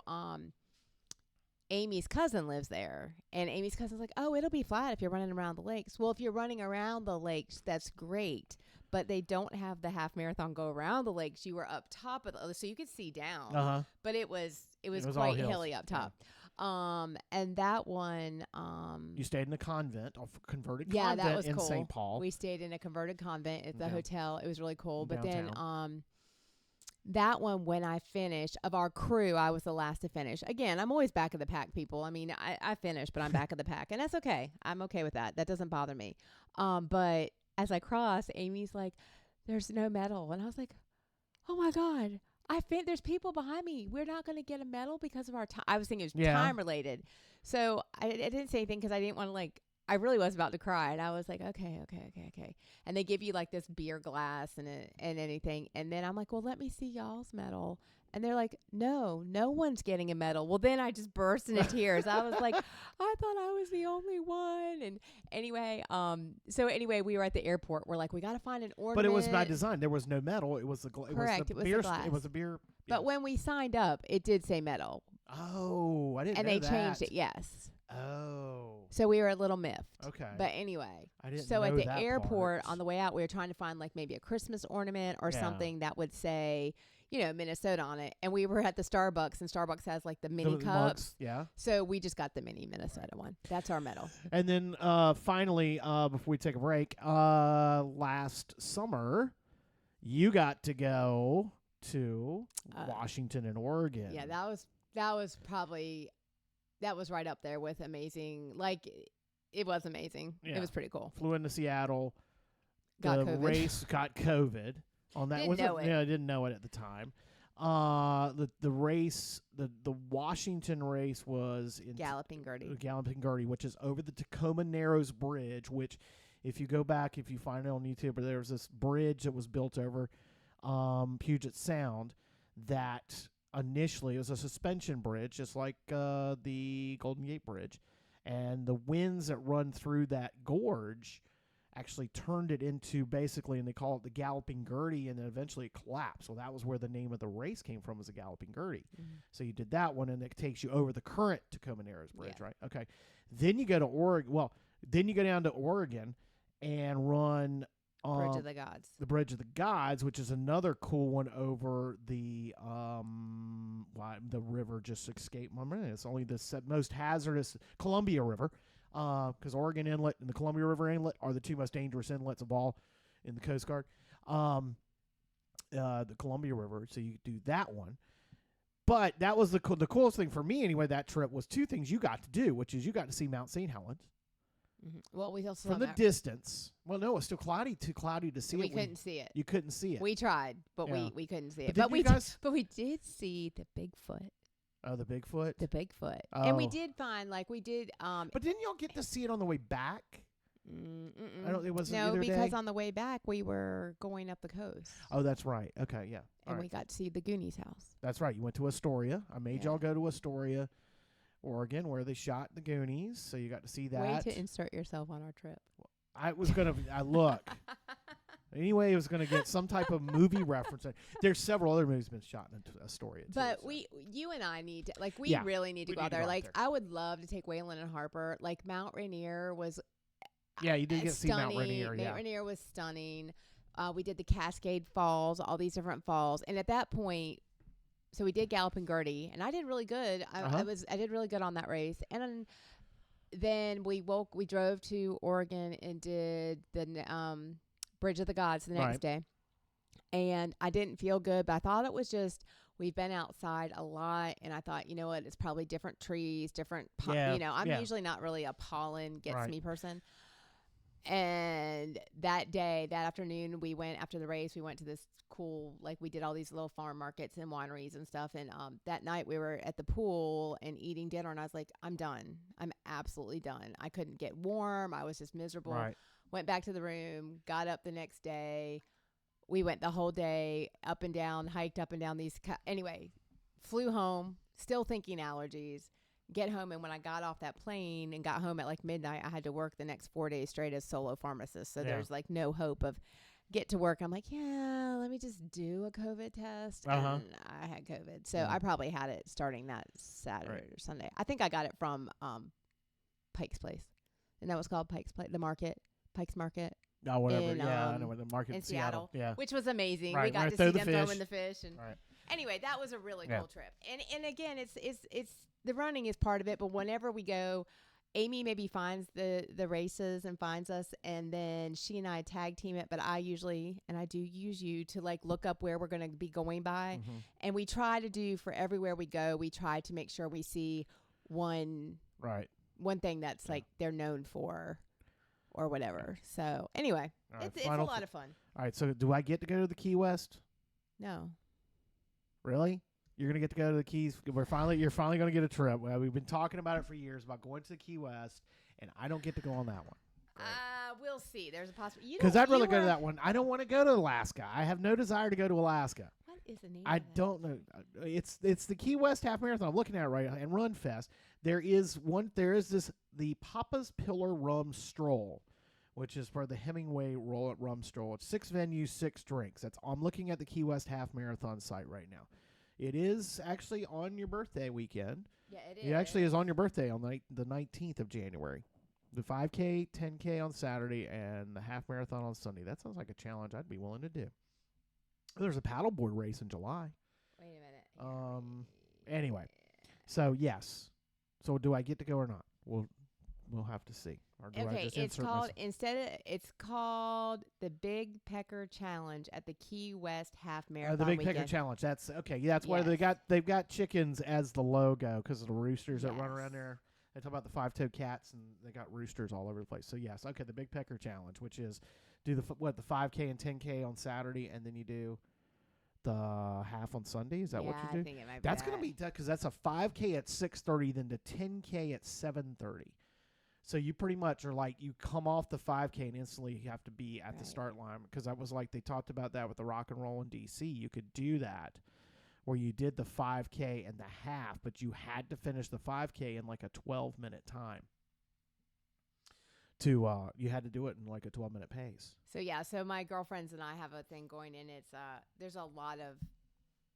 Amy's cousin lives there, and Amy's cousin's like, "Oh, it'll be flat if you're running around the lakes." Well, if you're running around the lakes, that's great, but they don't have the half marathon go around the lakes. You were up top of so you could see down, but it was quite hilly up top. And that one, you stayed in a convent, a converted that convent was in cool. St. Paul. We stayed in a converted convent at the Yeah. hotel. It was really cool. But then, Downtown. that one, when I finished, of our crew, I was the last to finish. Again, I'm always back of the pack, people. I mean, I finished, but I'm back of the pack, and that's okay. I'm okay with that. That doesn't bother me. But as I crossed, Amy's like, "There's no medal," and I was like, "Oh my God." There's people behind me. We're not going to get a medal because of our time. I was thinking it was time related. So I didn't say anything because I didn't want to I really was about to cry. And I was like, okay. And they give you like this beer glass and anything. And then I'm like, well, let me see y'all's medal. And they're like, no one's getting a medal. Well, then I just burst into tears. I was like, I thought I was the only one. And anyway, we were at the airport. We're like, we got to find an ornament. But it was by design. There was no medal. It was the Correct. It was the beer. glass. It was a beer. But when we signed up, it did say medal. Oh, I didn't and know they that. changed it, yes. Oh. So we were a little miffed. Okay. But anyway. I didn't so know at the that airport part. on the way out, we were trying to find like maybe a Christmas ornament or something that would say, Minnesota on it. And we were at the Starbucks, and Starbucks has like the mini The cups. mugs, yeah. So we just got the mini Minnesota one. That's our medal. And then finally, before we take a break, last summer, you got to go to Washington and Oregon. Yeah, that was right up there with amazing. Like, it was amazing. Yeah. It was pretty cool. Flew into Seattle. Got the COVID. race got COVID on that. Didn't know it. Yeah, I didn't know it at the time. The race, the Washington race was in Galloping Gertie. Galloping Gertie, which is over the Tacoma Narrows Bridge, which if you go back, if you find it on YouTube, there's this bridge that was built over Puget Sound that initially it was a suspension bridge, just like the Golden Gate Bridge. And the winds that run through that gorge actually turned it into basically, and they call it the Galloping Gertie, and then eventually it collapsed. So that was where the name of the race came from, was the Galloping Gertie. Mm-hmm. So you did that one, and it takes you over the current Tacoma Narrows Bridge, right? Okay. Then you go to Oregon. Well, then you go down to Oregon and run Bridge of the Gods. the Bridge of the Gods, which is another cool one over the the river just escaped my mind. It's only the most hazardous Columbia River, because Oregon Inlet and the Columbia River Inlet are the two most dangerous inlets of all in the Coast Guard. The Columbia River, so you do that one. But that was the coolest thing for me anyway. That trip was two things you got to do, which is you got to see Mount St. Helens, Well, we also from saw the distance. Well, no, it's still cloudy, too cloudy to see we it. couldn't see it. You couldn't see it. We tried, but Yeah. we couldn't see But it. did But you we guys- but we did see the Bigfoot. Oh, the Bigfoot. And we Oh. did find we did But didn't y'all get to see it on the way back? I don't. It wasn't no, either because day? on the way back we were going up the coast. Oh, that's right. Okay, yeah. All And right. we got to see the Goonies house. That's right. You went to Astoria. I made Yeah. y'all go to Astoria, Oregon, where they shot the Goonies. So you got to see that. Way to insert yourself on our trip. I was gonna. I look. Anyway, it was gonna get some type of movie reference. There's several other movies been shot in Astoria. Too, But so. you and I need to, we Yeah, really need to we go need out to there. go out Like, there. I would love to take Waylon and Harper. Like, Mount Rainier was Yeah, you did get to see Mount stunning. Rainier. Mount Yeah. Rainier was stunning. We did the Cascade Falls, all these different falls. And at that point, so we did Galloping Gertie, and I did really good. I did really good on that race. And then we drove to Oregon and did the Bridge of the Gods the next Right. day. And I didn't feel good, but I thought it was just, we've been outside a lot, and I thought, you know what, it's probably different trees, different, Yeah, I'm yeah. usually not really a pollen gets Right. me person. And that afternoon, we went, after the race, we went to this cool, we did all these little farm markets and wineries and stuff. And that night we were at the pool and eating dinner, and I was like, I'm done. I'm absolutely done. I couldn't get warm. I was just miserable. Right. Went back to the room, got up the next day. We went the whole day up and down, hiked up and down these. Anyway, flew home, still thinking allergies. Get home, and when I got off that plane and got home at midnight, I had to work the next 4 days straight as solo pharmacist. So Yeah. there's no hope of get to work. I'm like, yeah, let me just do a COVID test. Uh-huh. And I had COVID. So Yeah. I probably had it starting that Saturday Right. or Sunday. I think I got it from Pike's Place. And that was called Pike's Place, Pike's Market. Oh, whatever. in, yeah, I know where the market in in Seattle. Yeah. Which was amazing. Right, We got right to through see the them fish. throwing the fish. And Right. anyway, that was a really Yeah. cool trip. And again, it's the running is part of it, but whenever we go, Amy maybe finds the races and finds us, and then she and I tag team it. But I usually, and I do use you to look up where we're going to be going by, Mhm. and we try to do for everywhere we go. We try to make sure we see one Right. thing that's Yeah. they're known for, or whatever. So anyway, All right, it's a final lot of fun. All right. So, do I get to go to the Key West? No. Really? You're gonna get to go to the Keys. You're finally gonna get a trip. Well, we've been talking about it for years about going to the Key West, and I don't get to go on that one We'll see. There's a possibility. because I'd rather go to that one. I don't want to go to Alaska. I have no desire to go to Alaska. What is the name? I of that? don't know. It's the Key West Half Marathon. I'm looking at it right now, and Run Fest. There is the Papa's Pillar Rum Stroll, which is for the Hemingway Rum Stroll. It's 6 venues, 6 drinks. I'm looking at the Key West Half Marathon site right now. It is actually on your birthday weekend. Yeah, it is. It actually is on your birthday on the 19th of January. The 5K, 10K on Saturday, and the half marathon on Sunday. That sounds like a challenge I'd be willing to do. There's a paddleboard race in July. Wait a minute. Anyway, so yes. So do I get to go or not? We'll have to see. Or do I Okay, just it's insert called myself? it's called the Big Pecker Challenge at the Key West Half Marathon. The Big weekend. Pecker Challenge. That's okay. Yeah, that's why Yes. they've got chickens as the logo because of the roosters that run Yes. around there. They talk about the 5-toed cats, and they got roosters all over the place. So yes, okay, the Big Pecker Challenge, which is do the 5K and 10K on Saturday, and then you do the half on Sunday. Is that what you do? I think it might That's be going to be tough because that's a 5K at 6:30, then to 10K at 7:30. So you pretty much are you come off the 5K and instantly you have to be at the Right. start line because that was they talked about that with the Rock and Roll in DC. You could do that where you did the 5K and the half, but you had to finish the 5K in a 12-minute time. You had to do it in a 12-minute pace. So yeah, so my girlfriends and I have a thing going, and it's there's a lot of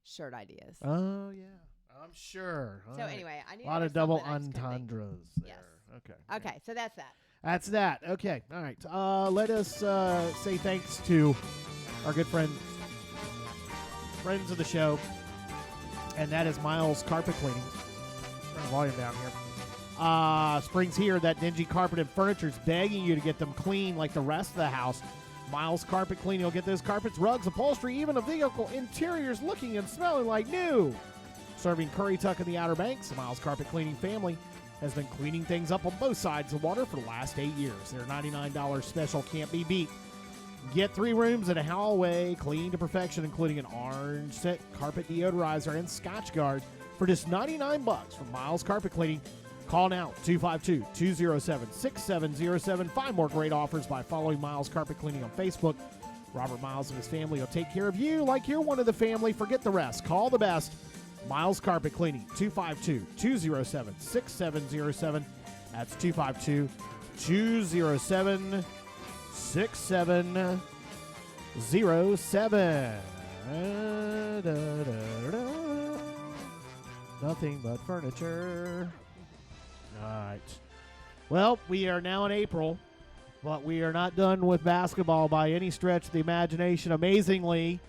shirt ideas. Oh yeah, I'm sure. So anyway, I need a lot of double entendres there. Yes. Okay. Okay, so that's that. That's that. Okay. All right. Let us say thanks to our good friends of the show, and that is Miles Carpet Cleaning. Turn the volume down here. Spring's here. That dingy carpet and furniture is begging you to get them clean like the rest of the house. Miles Carpet Cleaning will get those carpets, rugs, upholstery, even a vehicle interiors looking and smelling like new. Serving Curry Tuck in the Outer Banks, the Miles Carpet Cleaning family has been cleaning things up on both sides of the water for the last 8 years. Their $99 special can't be beat. Get 3 rooms and a hallway cleaned to perfection, including an orange scent carpet deodorizer and Scotchgard for just $99 from Miles Carpet Cleaning. Call now, 252-207-6707. Find more great offers by following Miles Carpet Cleaning on Facebook. Robert Miles and his family will take care of you like you're one of the family. Forget the rest. Call the best. Miles Carpet Cleaning, 252-207-6707. That's 252-207-6707. Nothing but furniture. All right. Well, we are now in April, but we are not done with basketball by any stretch of the imagination. Amazingly,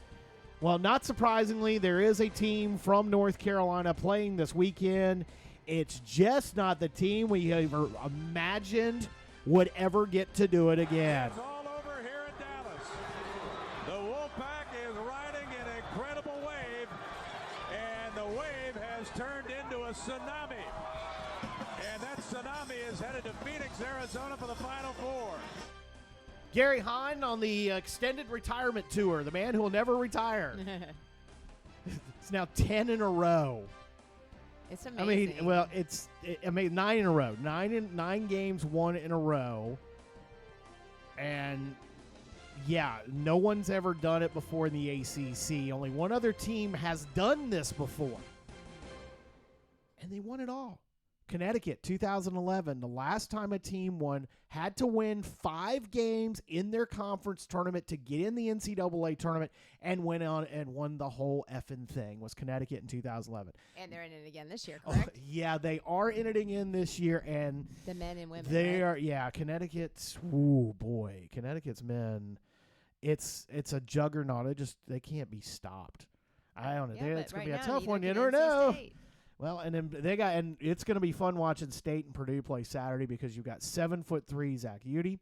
well, not surprisingly, there is a team from North Carolina playing this weekend. It's just not the team we ever imagined would ever get to do it again. It's all over here in Dallas. The Wolfpack is riding an incredible wave, and the wave has turned into a tsunami. And that tsunami is headed to Phoenix, Arizona for the Final Four. Gary Hahn on the extended retirement tour, the man who will never retire. It's now 10 in a row. It's amazing. I mean, well, I mean, 9 in a row. 9 games, 1 in a row. And, yeah, no one's ever done it before in the ACC. Only one other team has done this before. And they won it all. Connecticut, 2011, the last time a team had to win 5 games in their conference tournament to get in the NCAA tournament and went on and won the whole effing thing, was Connecticut in 2011. And they're in it again this year, correct? Yeah, they are in it again this year, and The men and women. they right? are, yeah, Connecticut's, ooh, boy, Connecticut's men, it's a juggernaut. They can't be stopped. I don't know. Yeah, It's but going to right be a now, tough one. You neither never can NC know. State. Well, and then and it's going to be fun watching State and Purdue play Saturday because you've got 7'3" Zach Udy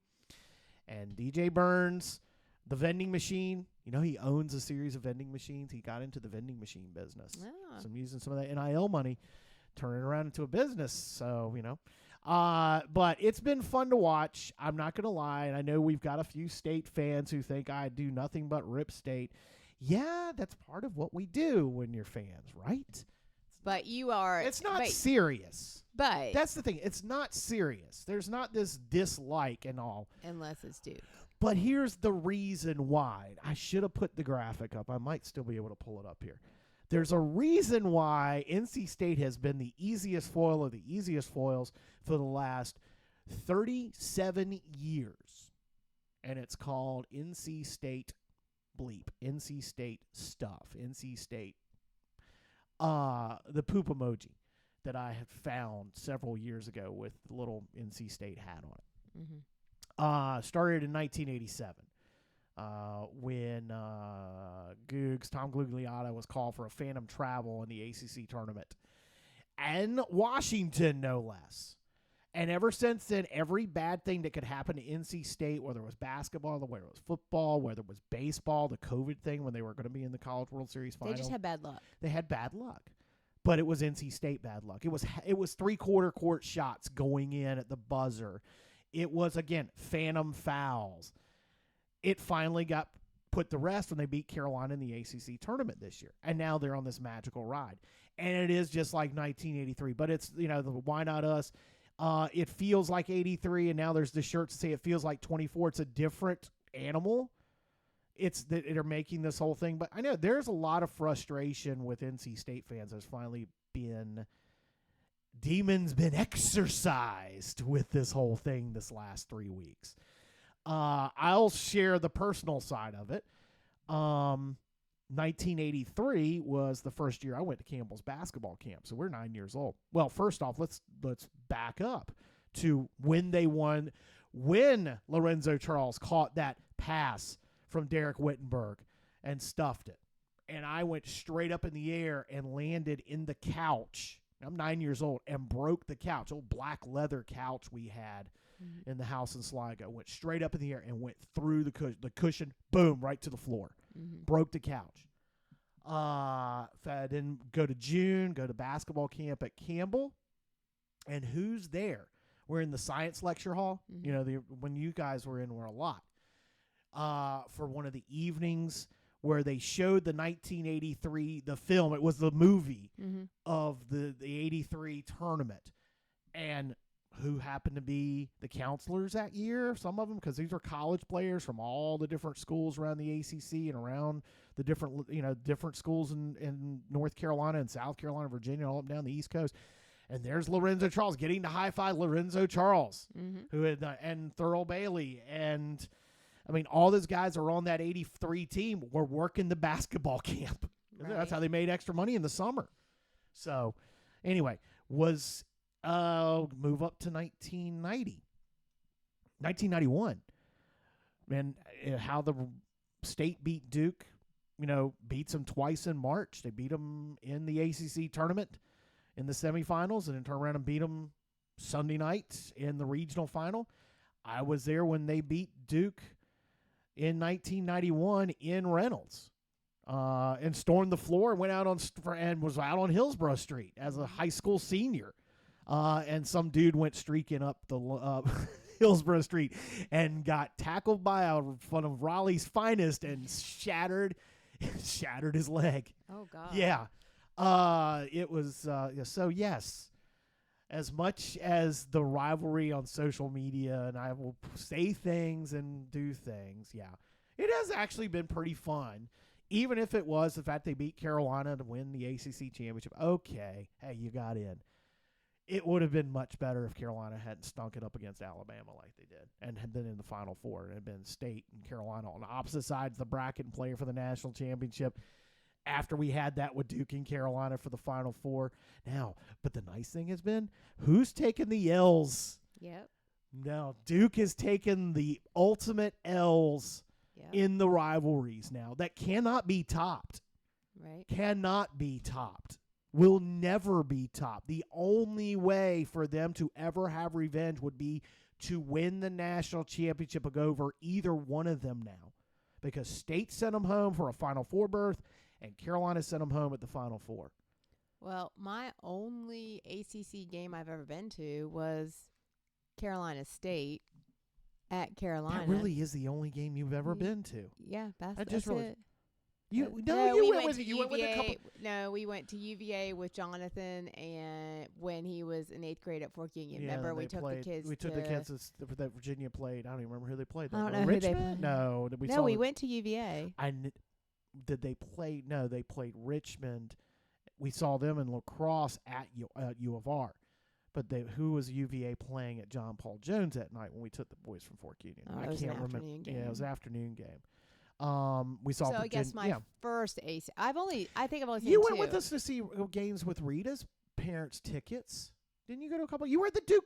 and DJ Burns, the vending machine. You know, he owns a series of vending machines. He got into the vending machine business. Oh. So I'm using some of that NIL money, turning it around into a business. So, you know, but it's been fun to watch. I'm not going to lie. And I know we've got a few State fans who think I do nothing but rip State. Yeah, that's part of what we do when you're fans, right? But you are. It's not but, serious. but That's the thing. It's not serious. There's not this dislike and all. unless it's Duke. But here's the reason why. I should have put the graphic up. I might still be able to pull it up here. There's a reason why NC State has been the easiest foil of the easiest foils for the last 37 years. And it's called NC State bleep. NC State stuff. NC State. The poop emoji that I had found several years ago with the little NC State hat on it. Mm-hmm. Started in 1987 when Googs, Tom Gugliotta, was called for a phantom travel in the ACC tournament. And Washington, no less. And ever since then, every bad thing that could happen to NC State, whether it was basketball, whether it was football, whether it was baseball, the COVID thing when they were going to be in the College World Series final. They just had bad luck. They had bad luck. But it was NC State bad luck. It was 3/4 court shots going in at the buzzer. It was, again, phantom fouls. It finally got put to rest when they beat Carolina in the ACC tournament this year. And now they're on this magical ride. And it is just like 1983. But it's, you know, the why not us? It feels like 83, and now there's the shirts that say it feels like 24. It's a different animal. It's that they're making this whole thing. But I know there's a lot of frustration with NC State fans. There's finally been demons been exorcised with this whole thing this last 3 weeks. I'll share the personal side of it. 1983 was the first year I went to Campbell's basketball camp. So we're 9 years old. Well, first off, let's back up to when they won, when Lorenzo Charles caught that pass from Derek Wittenberg and stuffed it. And I went straight up in the air and landed in the couch. I'm 9 years old and broke the couch, old black leather couch we had in the house in Sligo. Went straight up in the air and went through the cushion, boom, right to the floor. Broke the couch. I didn't go to June, go to basketball camp at Campbell. And who's there? We're in the science lecture hall. Mhm. You know, when you guys were in, were a lot. For one of the evenings where they showed the 1983, the film. It was the movie of the 83 tournament. And who happened to be the counselors that year? Some of them, because these are college players from all the different schools around the ACC and around the different schools in North Carolina and South Carolina, Virginia, all up and down the East Coast. And there's Lorenzo Charles, getting to high-five Lorenzo Charles, who had and Thurl Bailey. And, I mean, all those guys are on that 83 team were working the basketball camp. Right. That's how they made extra money in the summer. So, anyway, move up to 1991. And how the state beat Duke, beats them twice in March. They beat them in the ACC tournament in the semifinals, and then turn around and beat them Sunday night in the regional final. I was there when they beat Duke in 1991 in Reynolds, and stormed the floor and went out and was out on Hillsborough Street as a high school senior. And some dude went streaking up the Hillsborough Street and got tackled by one of Raleigh's finest and shattered his leg. Oh, God. Yeah. It was, so yes, as much as the rivalry on social media, and I will say things and do things, yeah, it has actually been pretty fun, even if it was the fact they beat Carolina to win the ACC championship. Okay, hey, you got in. It would have been much better if Carolina hadn't stunk it up against Alabama like they did and had been in the Final Four and had been State and Carolina on opposite sides of the bracket and playing for the national championship. After we had that with Duke and Carolina for the Final Four. Now, but the nice thing has been, who's taken the L's? Yep. Now, Duke has taken the ultimate L's in the rivalries now. That cannot be topped. Right. Cannot be topped. Will never be topped. The only way for them to ever have revenge would be to win the national championship over either one of them now. Because State sent them home for a Final Four berth, and Carolina sent them home at the Final Four. Well, my only ACC game I've ever been to was Carolina State at Carolina. That really is the only game you've ever been to. Yeah, that's really, it. You we went with a couple. No, we went to UVA with Jonathan, and when he was in 8th grade at Fork Union. Yeah, remember, we took the kids. We took the kids that Virginia played. I don't even remember who they played. I don't know Richmond? who they played. No, We went to UVA. Did they play? No, they played Richmond. We saw them in lacrosse at U of R. But who was UVA playing at John Paul Jones that night when we took the boys from Fork Union? Oh, I can't remember. Game. Yeah, it was an afternoon game. We saw. So I guess my first AC. I think I've only seen You two. went with us to see games with Rita's parents' tickets. Didn't you go to a couple? You were at the Duke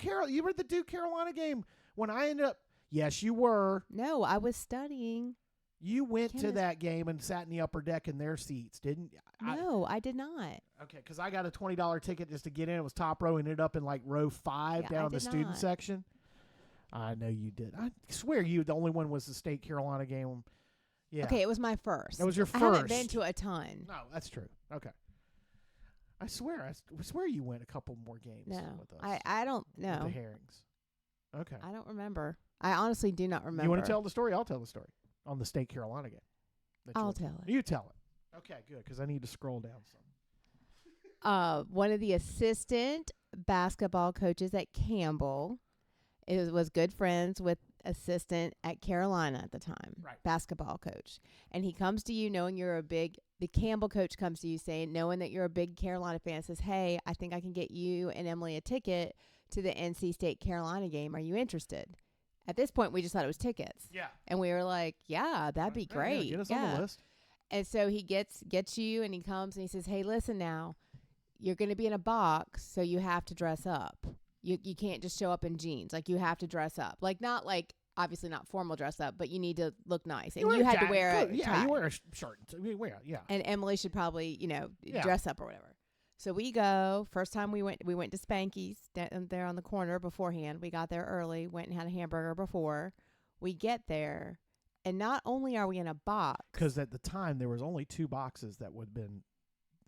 Carolina game when I ended up. Yes, you were. No, I was studying. You went to that game and sat in the upper deck in their seats, didn't you? No, I did not. Okay, because I got a $20 ticket just to get in. It was top row, ended up in like row 5 down in the student section. I know you did. I swear the only one was the State Carolina game. Yeah. Okay, it was my first. That was your first. I haven't been to a ton. No, that's true. Okay. I swear you went a couple more games No, with us. I don't know. With the Herrings. Okay. I don't remember. I honestly do not remember. You want to tell the story? I'll tell the story on the State Carolina game. I'll tell it. You tell it. Okay, good, because I need to scroll down some. One of the assistant basketball coaches at Campbell was good friends with assistant at Carolina at the time, right. Basketball coach. And he comes to you knowing the Campbell coach comes to you knowing that you're a big Carolina fan, says, hey, I think I can get you and Emily a ticket to the NC State Carolina game. Are you interested? At this point, we just thought it was tickets. Yeah. And we were like, yeah, that'd be great. Get us on the list. And so he gets you, and he comes and he says, hey, listen now, you're going to be in a box, so you have to dress up. You can't just show up in jeans. Like, you have to dress up. Like, not like, obviously not formal dress up, but you need to look nice. And you had to wear a tie. Yeah, you wear a shirt. Yeah. And Emily should probably, dress up or whatever. So we go. First time we went to Spanky's there on the corner beforehand. We got there early, went and had a hamburger before. We get there, and not only are we in a box. Because at the time, there was only 2 boxes that would have been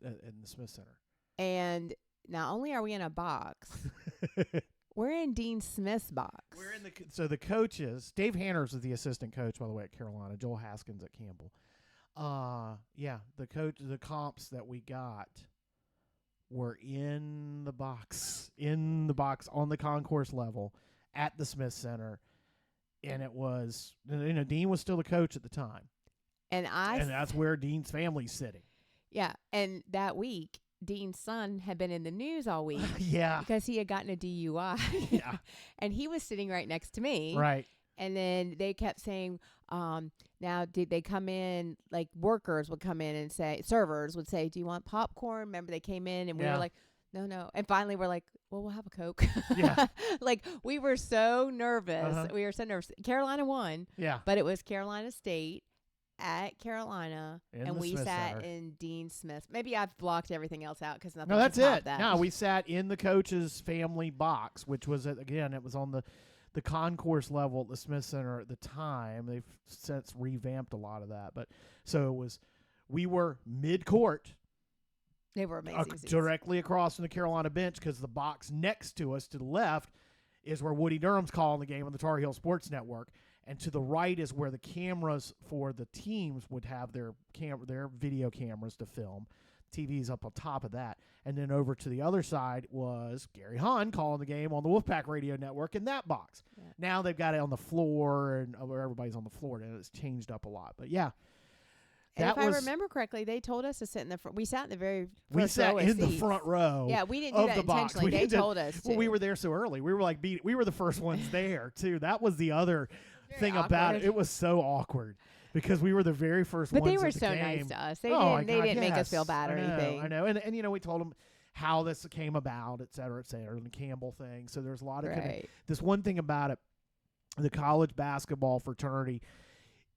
in the Smith Center. And not only are we in a box, we're in Dean Smith's box. We're in so the coaches. Dave Hanners is the assistant coach, by the way, at Carolina. Joel Haskins at Campbell. The comps that we got were in the box on the concourse level at the Smith Center, and it was, Dean was still the coach at the time, and that's where Dean's family's sitting. Yeah, and that week, Dean's son had been in the news all week. Yeah, because he had gotten a DUI. Yeah, and he was sitting right next to me. Right. And then they kept saying, now did they come in, like workers would come in and say, servers would say, do you want popcorn? Remember they came in and we were like, no. And finally we're like, well, we'll have a Coke. Yeah. Like we were so nervous. Uh-huh. We were so nervous. Carolina won. Yeah. But it was Carolina State at Carolina, In we Smith sat Center. in Dean Smith. Maybe I've blocked everything else out because nothing. No, that's can top it. That. No, we sat in the coach's family box, which was, again, it was on the concourse level at the Smith Center at the time. They've since revamped a lot of that. But so we were mid-court. They were amazing. seats. Directly across from the Carolina bench, because the box next to us to the left is where Woody Durham's calling the game on the Tar Heel Sports Network. And to the right is where the cameras for the teams would have their video cameras to film. TV's up on top of that. And then over to the other side was Gary Hahn calling the game on the Wolfpack Radio Network in that box. Yeah. Now they've got it on the floor, and where everybody's on the floor, and it's changed up a lot. But yeah. And if I remember correctly, they told us to sit in the front. We sat in the very first We sat row of in the seats. front row. Yeah, we didn't do of that the box. intentionally. They did- told us to. Well, we were there so early. We were we were the first ones there too. That was the other thing about it. awkward. It was so awkward because we were the very first But ones. they were at the so game. nice to us. They Oh, didn't. my They God, didn't make us feel yes. bad or anything. I know. And we told them how this came about, et cetera, and the Campbell thing. So there's a lot of Right. this one thing about it. The college basketball fraternity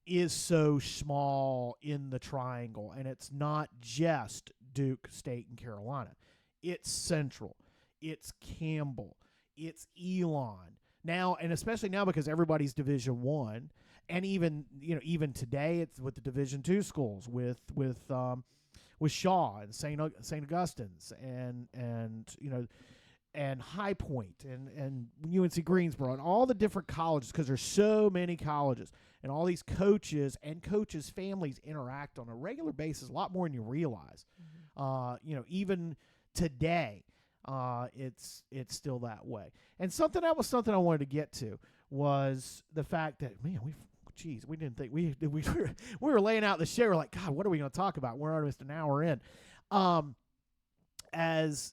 is so small in the triangle, and it's not just Duke, State, and Carolina. It's Central, it's Campbell, it's Elon now, and especially now because everybody's Division I, and even today it's with the Division II schools with Shaw and St. Augustine's and High Point and UNC Greensboro and all the different colleges, because there's so many colleges, and all these coaches and coaches' families interact on a regular basis, a lot more than you realize. Even today, it's still that way. And something I wanted to get to was the fact that, man, we didn't think we were laying out the show. We're like, God, what are we going to talk about? We're almost an hour in. As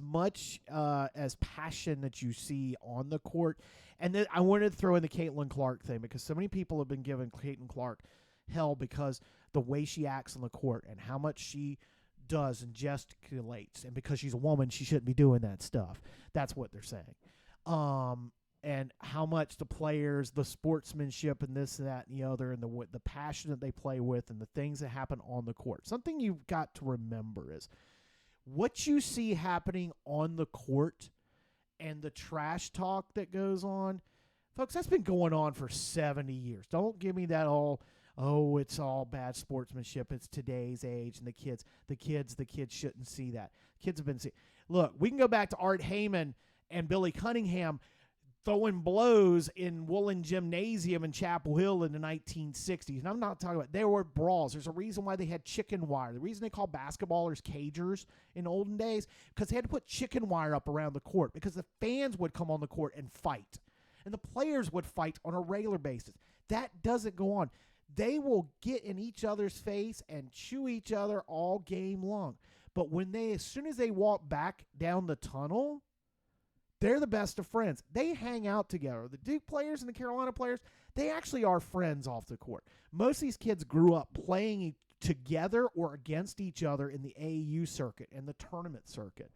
much as passion that you see on the court. And then I wanted to throw in the Caitlin Clark thing, because so many people have been giving Caitlin Clark hell because the way she acts on the court and how much she does and gesticulates, and because she's a woman, she shouldn't be doing that stuff. That's what they're saying. And how much the players, the sportsmanship and this and that and the other, and the passion that they play with and the things that happen on the court. Something you've got to remember is what you see happening on the court and the trash talk that goes on, folks, that's been going on for 70 years. Don't give me that it's all bad sportsmanship. It's today's age, and the kids shouldn't see that. Kids have been seeing. Look, we can go back to Art Heyman and Billy Cunningham throwing blows in Woolen Gymnasium in Chapel Hill in the 1960s. And I'm not talking about, there were brawls. There's a reason why they had chicken wire. The reason they called basketballers cagers in olden days, because they had to put chicken wire up around the court, because the fans would come on the court and fight. And the players would fight on a regular basis. That doesn't go on. They will get in each other's face and chew each other all game long. But as soon as they walk back down the tunnel, they're the best of friends. They hang out together. The Duke players and the Carolina players, they actually are friends off the court. Most of these kids grew up playing together or against each other in the AAU circuit and the tournament circuit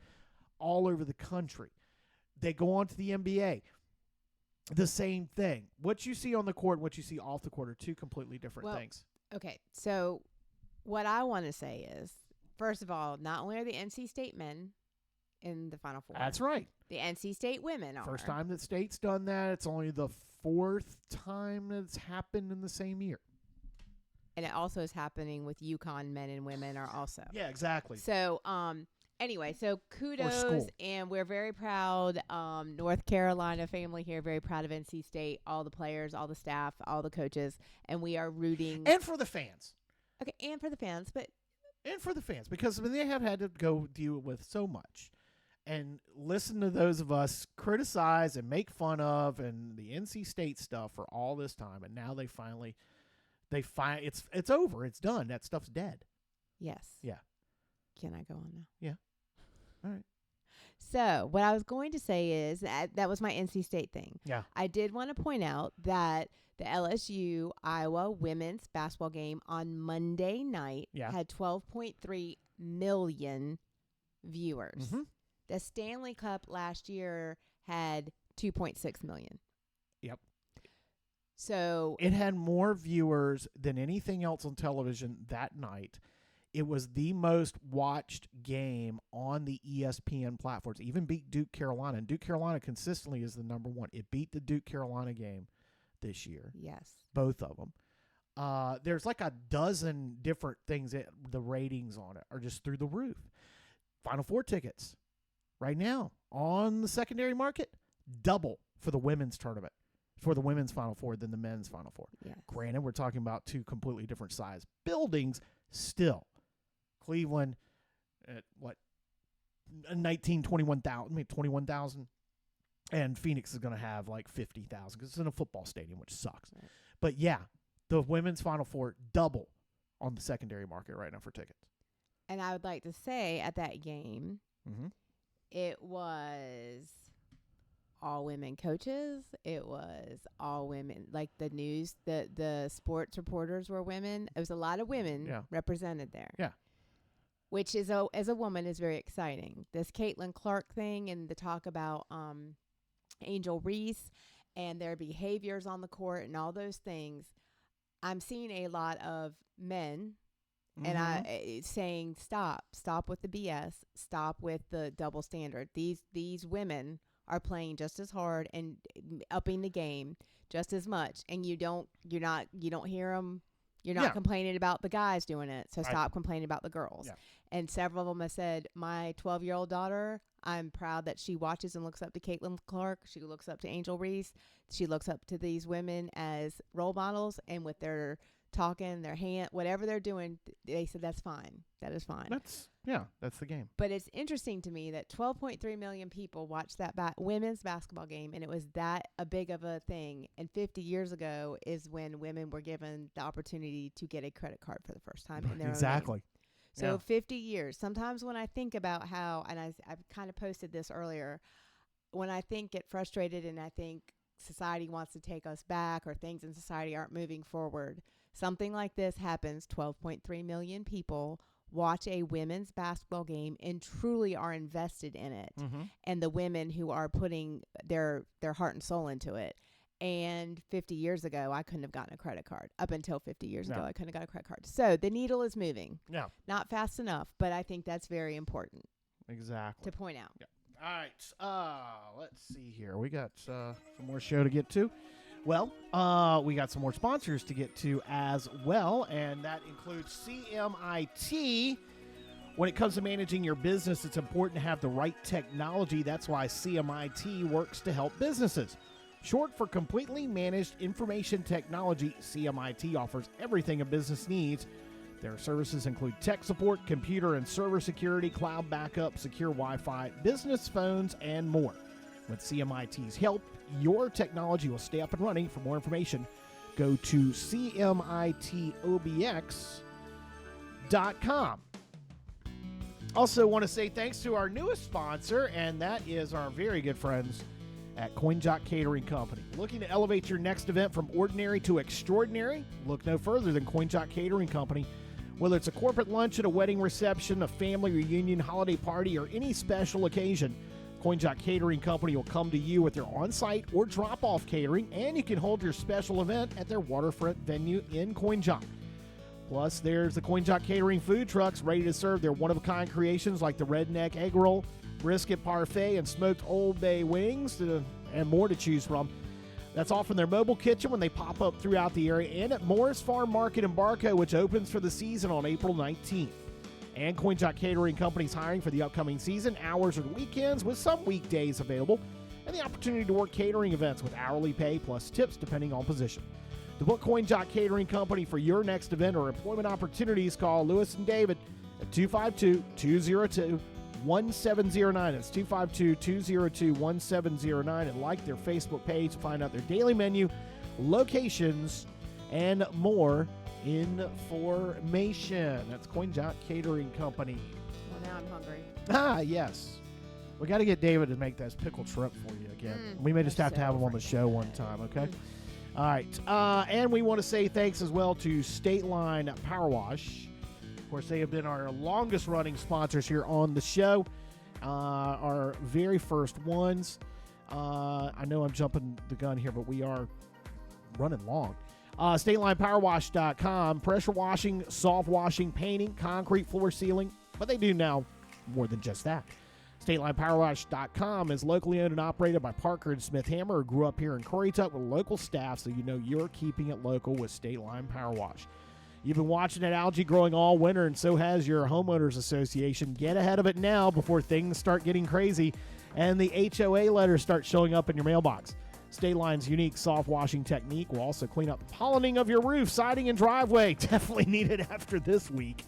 all over the country. They go on to the NBA. The same thing. What you see on the court and what you see off the court are two completely different things. Okay, so what I want to say is, first of all, not only are the NC State men in the Final Four. That's right. The NC State women are. First time that State's done that. It's only the fourth time that it's happened in the same year. And it also is happening with UConn men and women are also. Yeah, exactly. So, Anyway, so kudos, school. and we're very proud. North Carolina family here, very proud of NC State, all the players, all the staff, all the coaches, and we are rooting. And for the fans. Okay, and for the fans, but And for the fans, because I mean, they have had to go deal with so much. And listen to those of us criticize and make fun of and the NC State stuff for all this time, and now they finally it's over. It's done. That stuff's dead. yes. Yeah. Can I go on now? Yeah. All right. So what I was going to say is that was my NC State thing. Yeah. I did want to point out that the LSU Iowa women's basketball game on Monday night Yeah. had 12.3 million viewers. Mhm. The Stanley Cup last year had 2.6 million. Yep. So It had more viewers than anything else on television that night. It was the most watched game on the ESPN platforms. It even beat Duke Carolina. And Duke Carolina consistently is the number one. It beat the Duke Carolina game this year. yes. Both of them. There's like a dozen different things that the ratings on it are just through the roof. Final Four tickets right now on the secondary market, double for the women's tournament, for the women's Final Four than the men's Final Four. Yes. Granted, we're talking about two completely different size buildings. Still, Cleveland at what, 21,000, and Phoenix is going to have like 50,000 because it's in a football stadium, which sucks. Right. But yeah, the women's Final Four double on the secondary market right now for tickets. And I would like to say at that game, Mm-hmm. it was all women coaches. It was all women, like the news, the sports reporters were women. It was a lot of women Yeah. represented there. Yeah. Which is as a woman is very exciting. This Caitlin Clark thing and the talk about Angel Reese and their behaviors on the court and all those things. I'm seeing a lot of men and saying stop with the BS, stop with the double standard. These women are playing just as hard and upping the game just as much, and you don't hear them. You're not Yeah. complaining about the guys doing it, so Right. stop complaining about the girls. Yeah. And several of them have said, my 12-year-old daughter, I'm proud that she watches and looks up to Caitlin Clark. She looks up to Angel Reese. She looks up to these women as role models, and with their talking, their hand, whatever they're doing, they said that's fine. That is fine. That's the game. But it's interesting to me that 12.3 million people watched that women's basketball game, and it was that a big of a thing. And 50 years ago is when women were given the opportunity to get a credit card for the first time in their own name. Exactly. So Yeah. 50 years. Sometimes when I think about how, and I've kind of posted this earlier, when I get frustrated and I think society wants to take us back or things in society aren't moving forward, something like this happens. 12.3 million people watch a women's basketball game and truly are invested in it. Mm-hmm. And the women who are putting their heart and soul into it. And 50 years ago, I couldn't have gotten a credit card. Up until 50 years ago, No. I couldn't have got a credit card. So the needle is moving. Yeah. Not fast enough, but I think that's very important Exactly. to point out. All right. Let's see here. We got some more show to get to. Well, we got some more sponsors to get to as well, and that includes CMIT. When it comes to managing your business, it's important to have the right technology. That's why CMIT works to help businesses. Short for Completely Managed Information Technology, CMIT offers everything a business needs. Their services include tech support, computer and server security, cloud backup, secure Wi-Fi, business phones, and more. With CMIT's help, your technology will stay up and running. For more information, go to CMITOBX.com. Also want to say thanks to our newest sponsor, and that is our very good friends at CoinJock Catering Company. Looking to elevate your next event from ordinary to extraordinary? Look no further than CoinJock Catering Company. Whether it's a corporate lunch at a wedding reception, a family reunion, holiday party, or any special occasion, CoinJock Catering Company will come to you with their on-site or drop-off catering, and you can hold your special event at their waterfront venue in CoinJock. Plus, there's the CoinJock Catering food trucks ready to serve their one-of-a-kind creations like the Redneck Egg Roll, Brisket Parfait, and Smoked Old Bay Wings, and more to choose from. That's all from their mobile kitchen when they pop up throughout the area, and at Morris Farm Market in Barco, which opens for the season on April 19th. And CoinJock Catering Company's hiring for the upcoming season. Hours are the weekends with some weekdays available. And the opportunity to work catering events with hourly pay plus tips depending on position. To book CoinJock Catering Company for your next event or employment opportunities, call Lewis and David at 252-202-1709. That's 252-202-1709. And like their Facebook page to find out their daily menu, locations, and more information. That's CoinJock Catering Company. Well, now I'm hungry. Ah, yes. We got to get David to make this pickle shrimp for you again. We may just have to have him on the show one time, okay? All right. And we want to say thanks as well to State Line Power Wash. Of course, they have been our longest running sponsors here on the show. Our very first ones. I know I'm jumping the gun here, but we are running long. StatelinePowerWash.com. Pressure washing, soft washing, painting, concrete floor sealing. But they do now more than just that. StatelinePowerWash.com is locally owned and operated by Parker and Smith Hammer, who grew up here in Currituck with local staff, so you know you're keeping it local with State Line Power Wash. You've been watching that algae growing all winter, and so has your homeowners association. Get ahead of it now before things start getting crazy and the HOA letters start showing up in your mailbox. State Line's unique soft washing technique will also clean up the pollinating of your roof, siding, and driveway. Definitely needed after this week.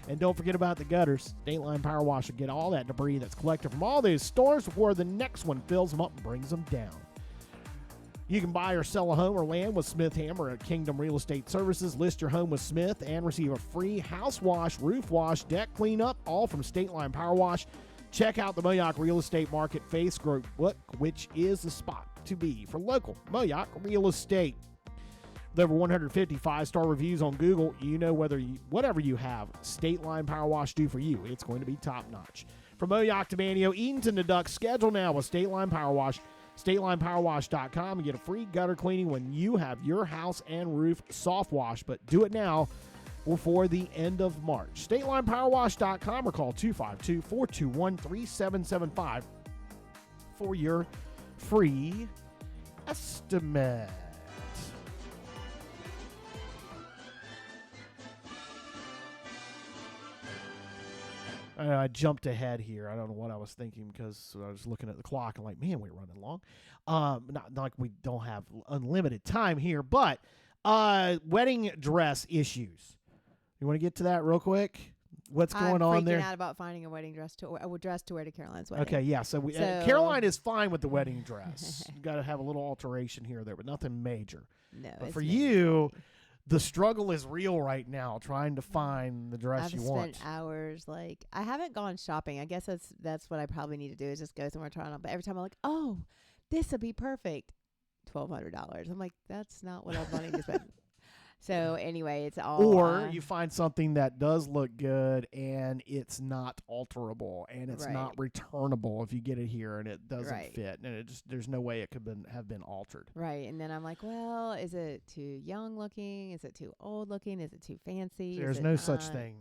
And don't forget about the gutters. State Line Power Wash will get all that debris that's collected from all those storms before the next one fills them up and brings them down. You can buy or sell a home or land with Smith Hammer at Kingdom Real Estate Services. List your home with Smith and receive a free house wash, roof wash, deck cleanup, all from State Line Power Wash. Check out the Moyock Real Estate Market Facebook, which is the spot to be for local Moyock real estate. With over 150 5-star reviews on Google, you know whatever you have, State Line Power Wash do for you, it's going to be top notch. From Moyock to Manio, Eatonton to Duck, schedule now with State Line Power Wash. StatelinePowerWash.com and get a free gutter cleaning when you have your house and roof soft wash, but do it now before the end of March. StatelinePowerWash.com or call 252-421-3775 for your free estimate. I jumped ahead here. I don't know what I was thinking because I was looking at the clock and like, man, we're running long. Not like we don't have unlimited time here, but wedding dress issues. You want to get to that real quick? What's going on there? I'm freaking out about finding a wedding dress to wear to Caroline's wedding. Okay, yeah. So Caroline is fine with the wedding dress. You got to have a little alteration here or there, but nothing major. No, but for you, the struggle is real right now, trying to find the dress you want. I've spent hours, I haven't gone shopping. I guess that's what I probably need to do is just go somewhere try it on. But every time I'm like, oh, this would be perfect. $1,200. I'm like, that's not what I'm wanting to spend. So anyway, it's all. Or you find something that does look good and it's not alterable and it's not returnable if you get it here and it doesn't fit and there's no way it could have been altered. Right, and then I'm like, well, is it too young looking? Is it too old looking? Is it too fancy? There's no such thing.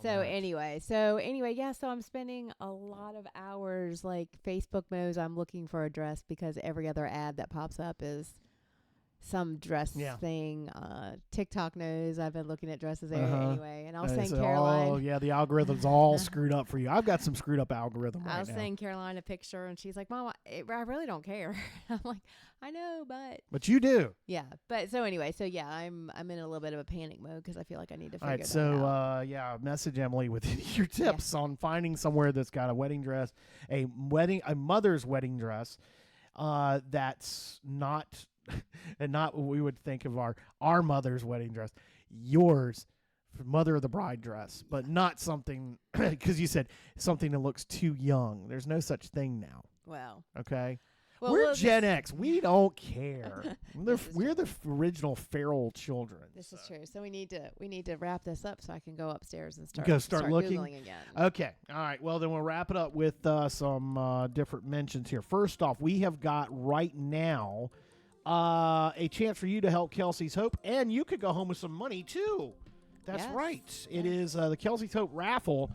So anyway, yeah. So I'm spending a lot of hours Facebook knows I'm looking for a dress because every other ad that pops up is some dress thing. TikTok knows I've been looking at dresses there anyway. And I was saying Caroline. Oh, yeah, the algorithm's all screwed up for you. I've got some screwed up algorithm right now. I was saying Caroline a picture, and she's like, Mom, I really don't care. I'm like, I know, but. But you do. Yeah. But so anyway, I'm in a little bit of a panic mode because I feel like I need to figure that out. So, message Emily with your tips on finding somewhere that's got a wedding dress, a mother's wedding dress that's not. And not what we would think of our mother's wedding dress, yours, mother of the bride dress, but not something, because you said something that looks too young. There's no such thing now. Well. Okay? We're Gen X. We don't care. We're the original feral children. This is true. So we need to wrap this up so I can go upstairs and start looking Googling again. Okay. All right. Well, then we'll wrap it up with some different mentions here. First off, we have got right now a chance for you to help Kelsey's Hope, and you could go home with some money too. That's right. It is the Kelsey's Hope raffle.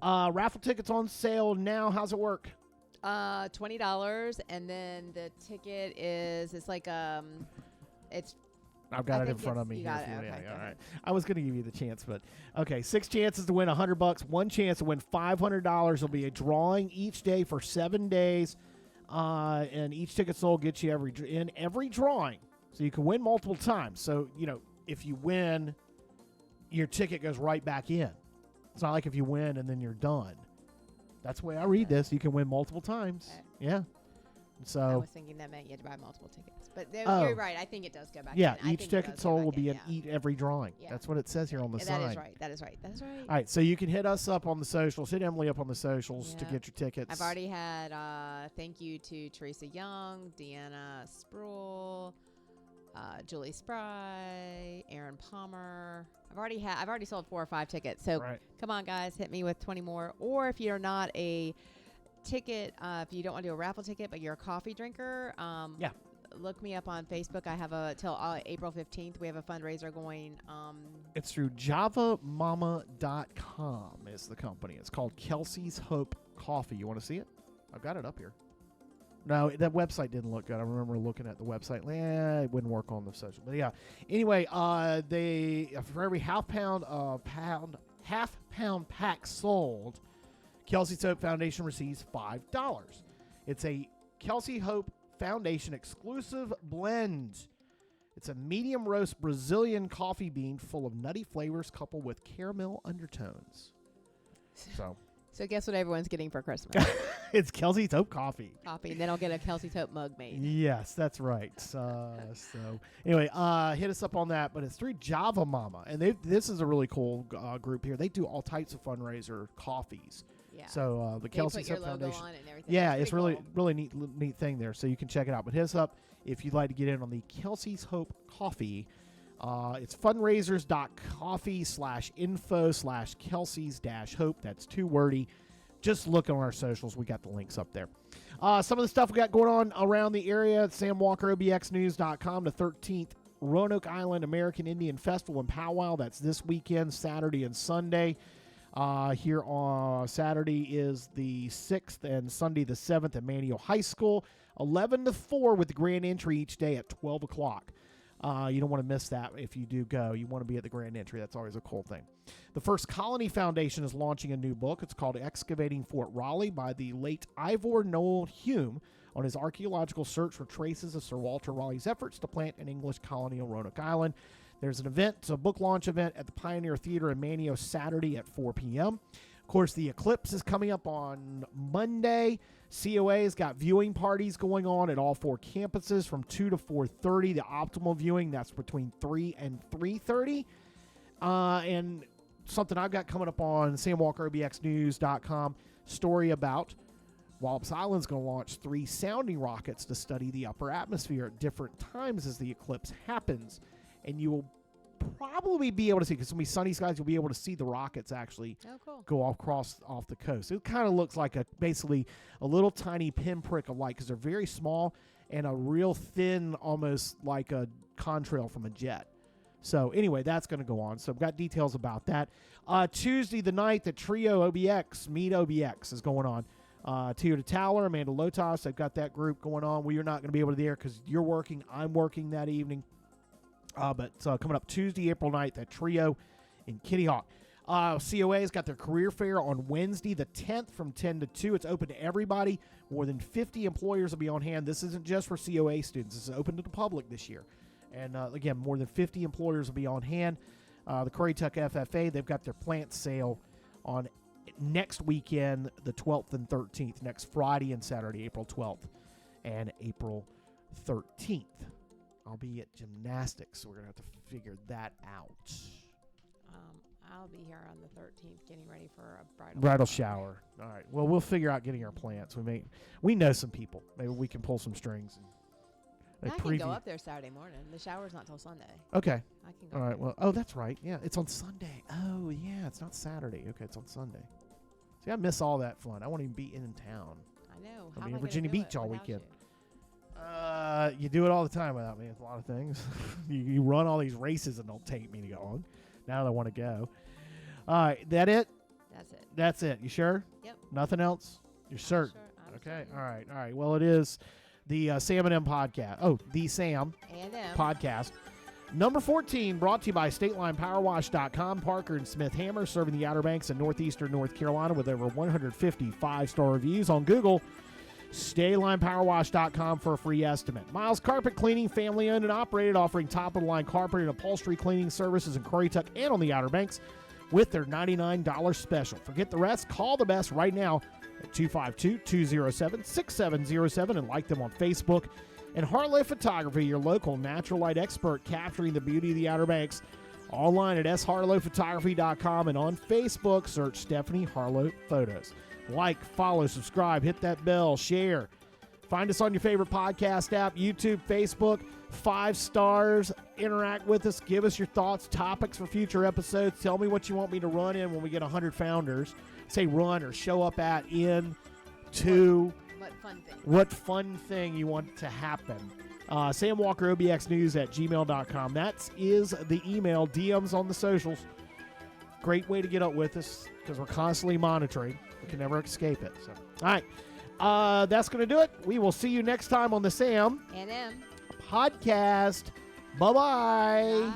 Raffle tickets on sale now. How's it work? $20, and then the ticket is it's I've got I it in think front it's- of me you here. got for it. you. Okay, Yeah, go all right. ahead. I was going to give you the chance, but okay. 6 chances to win $100. 1 chance to win $500. Will be a drawing each day for 7 days, and each ticket sold gets you in every drawing, so you can win multiple times. So if you win, your ticket goes right back in. It's not like if you win and then you're done. That's the way I read this. You can win multiple times. Okay. Yeah. I So was thinking that meant you had to buy multiple tickets. But Oh. you're right. I think it does go back yeah, in. I each think it ticket does go sold will back in, be in yeah. every drawing. Yeah. That's what it says here on the Yeah, sign. That is right. That is right. That is right. All right, so you can hit us up on the socials. Hit Emily up on the socials to Yeah. get your tickets. I've already had thank you to Teresa Young, Deanna Sproul, Julie Spry, Aaron Palmer. I've already sold 4 or 5 tickets. So Right. come on, guys, hit me with 20 more. Or if you're not a ticket, if you don't want to do a raffle ticket, but you're a coffee drinker, Yeah. look me up on Facebook. I have till April 15th. We have a fundraiser going. It's through javamama.com is the company. It's called Kelsey's Hope Coffee. You want to see it? I've got it up here. No, that website didn't look good. I remember looking at the website. It wouldn't work on the social. But yeah. Anyway, they for every half pound pack sold, Kelsey's Hope Foundation receives $5. It's a Kelsey Hope Foundation exclusive blend. It's a medium roast Brazilian coffee bean full of nutty flavors coupled with caramel undertones. So guess what everyone's getting for Christmas? It's Kelsey's Hope coffee. Coffee. And then I'll get a Kelsey's Hope mug made. Yes, that's right. So anyway, hit us up on that. But it's through Java Mama, and this is a really cool group here. They do all types of fundraiser coffees. Yeah. So the They Kelsey put your Hope logo Foundation. on it and everything. Yeah, it's pretty really cool. really neat thing there. So you can check it out. But hit us up if you'd like to get in on the Kelsey's Hope Coffee. It's fundraisers.coffee/info/Kelsey's-Hope. That's 2 wordy. Just look on our socials. We got the links up there. Some of the stuff we got going on around the area, SamWalkerOBXNews.com, the 13th Roanoke Island American Indian Festival and Powwow. That's this weekend, Saturday and Sunday. Here on Saturday is the 6th and Sunday the 7th at Manio High School, 11 to 4 with the grand entry each day at 12 o'clock. You don't want to miss that if you do go. You want to be at the grand entry. That's always a cool thing. The First Colony Foundation is launching a new book. It's called Excavating Fort Raleigh by the late Ivor Noel Hume on his archaeological search for traces of Sir Walter Raleigh's efforts to plant an English colony on Roanoke Island. There's an event, it's a book launch event at the Pioneer Theater in Manio Saturday at 4 p.m. Of course, the eclipse is coming up on Monday. COA's got viewing parties going on at all 4 campuses from 2 to 4:30. The optimal viewing, that's between 3 and 3:30. And something I've got coming up on SamWalkerOBXNews.com, story about Wallops Island's going to launch 3 sounding rockets to study the upper atmosphere at different times as the eclipse happens. And you will probably be able to see, because it's going to be sunny skies, you'll be able to see the rockets actually Oh, cool. go off the coast. It kind of looks like basically a little tiny pinprick of light because they're very small and a real thin, almost like a contrail from a jet. So anyway, that's going to go on. So I've got details about that. Tuesday the 9th at Trio OBX, Meet OBX is going on. Toyota Towler, Amanda Lotas, I've got that group going on. We are not going to be able to be there because you're working. I'm working that evening. But coming up Tuesday, April 9th at Trio in Kitty Hawk. COA's got their career fair on Wednesday, the 10th from 10 to 2. It's open to everybody. More than 50 employers will be on hand. This isn't just for COA students. This is open to the public this year. And, again, more than 50 employers will be on hand. The Currituck FFA, they've got their plant sale on next weekend, the 12th and 13th, next Friday and Saturday, April 12th and April 13th. I'll be at gymnastics, so we're going to have to figure that out. I'll be here on the 13th getting ready for a Bridal shower. All right. Well, we'll figure out getting our plants. We know some people. Maybe we can pull some strings. I can go up there Saturday morning. The shower's not till Sunday. Okay. I can go All up right. there. Well, that's right. Yeah, it's on Sunday. Oh, yeah, it's not Saturday. Okay, it's on Sunday. See, I miss all that fun. I won't even be in town. I know. I'll How be am in I Virginia gonna do Beach it all without weekend. you? You do it all the time without me. It's a lot of things. you run all these races and don't take me to go on. Now I want to go. All right, that it? That's it. That's it. You sure? Yep. Nothing else? You're certain? Sure, I'm Okay. certain. All right. Well, it is the Sam and M podcast. Oh, the Sam And them. podcast. Number 14, brought to you by StatelinePowerWash.com. Parker and Smith Hammer, serving the Outer Banks in northeastern North Carolina with over 150 5-star reviews on Google. StatelinePowerWash.com for a free estimate. Miles Carpet Cleaning, family owned and operated, offering top-of-the-line carpet and upholstery cleaning services in Currituck and on the Outer Banks with their $99 special. Forget the rest. Call the best right now at 252-207-6707 and like them on Facebook. And Harlow Photography, your local natural light expert, capturing the beauty of the Outer Banks. Online at sharlowphotography.com and on Facebook, search Stephanie Harlow Photos. Like, follow, subscribe, hit that bell, share. Find us on your favorite podcast app, YouTube, Facebook. 5 stars. Interact with us. Give us your thoughts, topics for future episodes. Tell me what you want me to run in when we get 100 founders. Say run or show up at, in, to. What fun thing you want to happen. Sam Walker, obxnews@gmail.com. That is the email. DMs on the socials. Great way to get up with us because we're constantly monitoring. We can never escape it. So, all right. That's going to do it. We will see you next time on the Sam and M podcast. Bye-bye. Bye.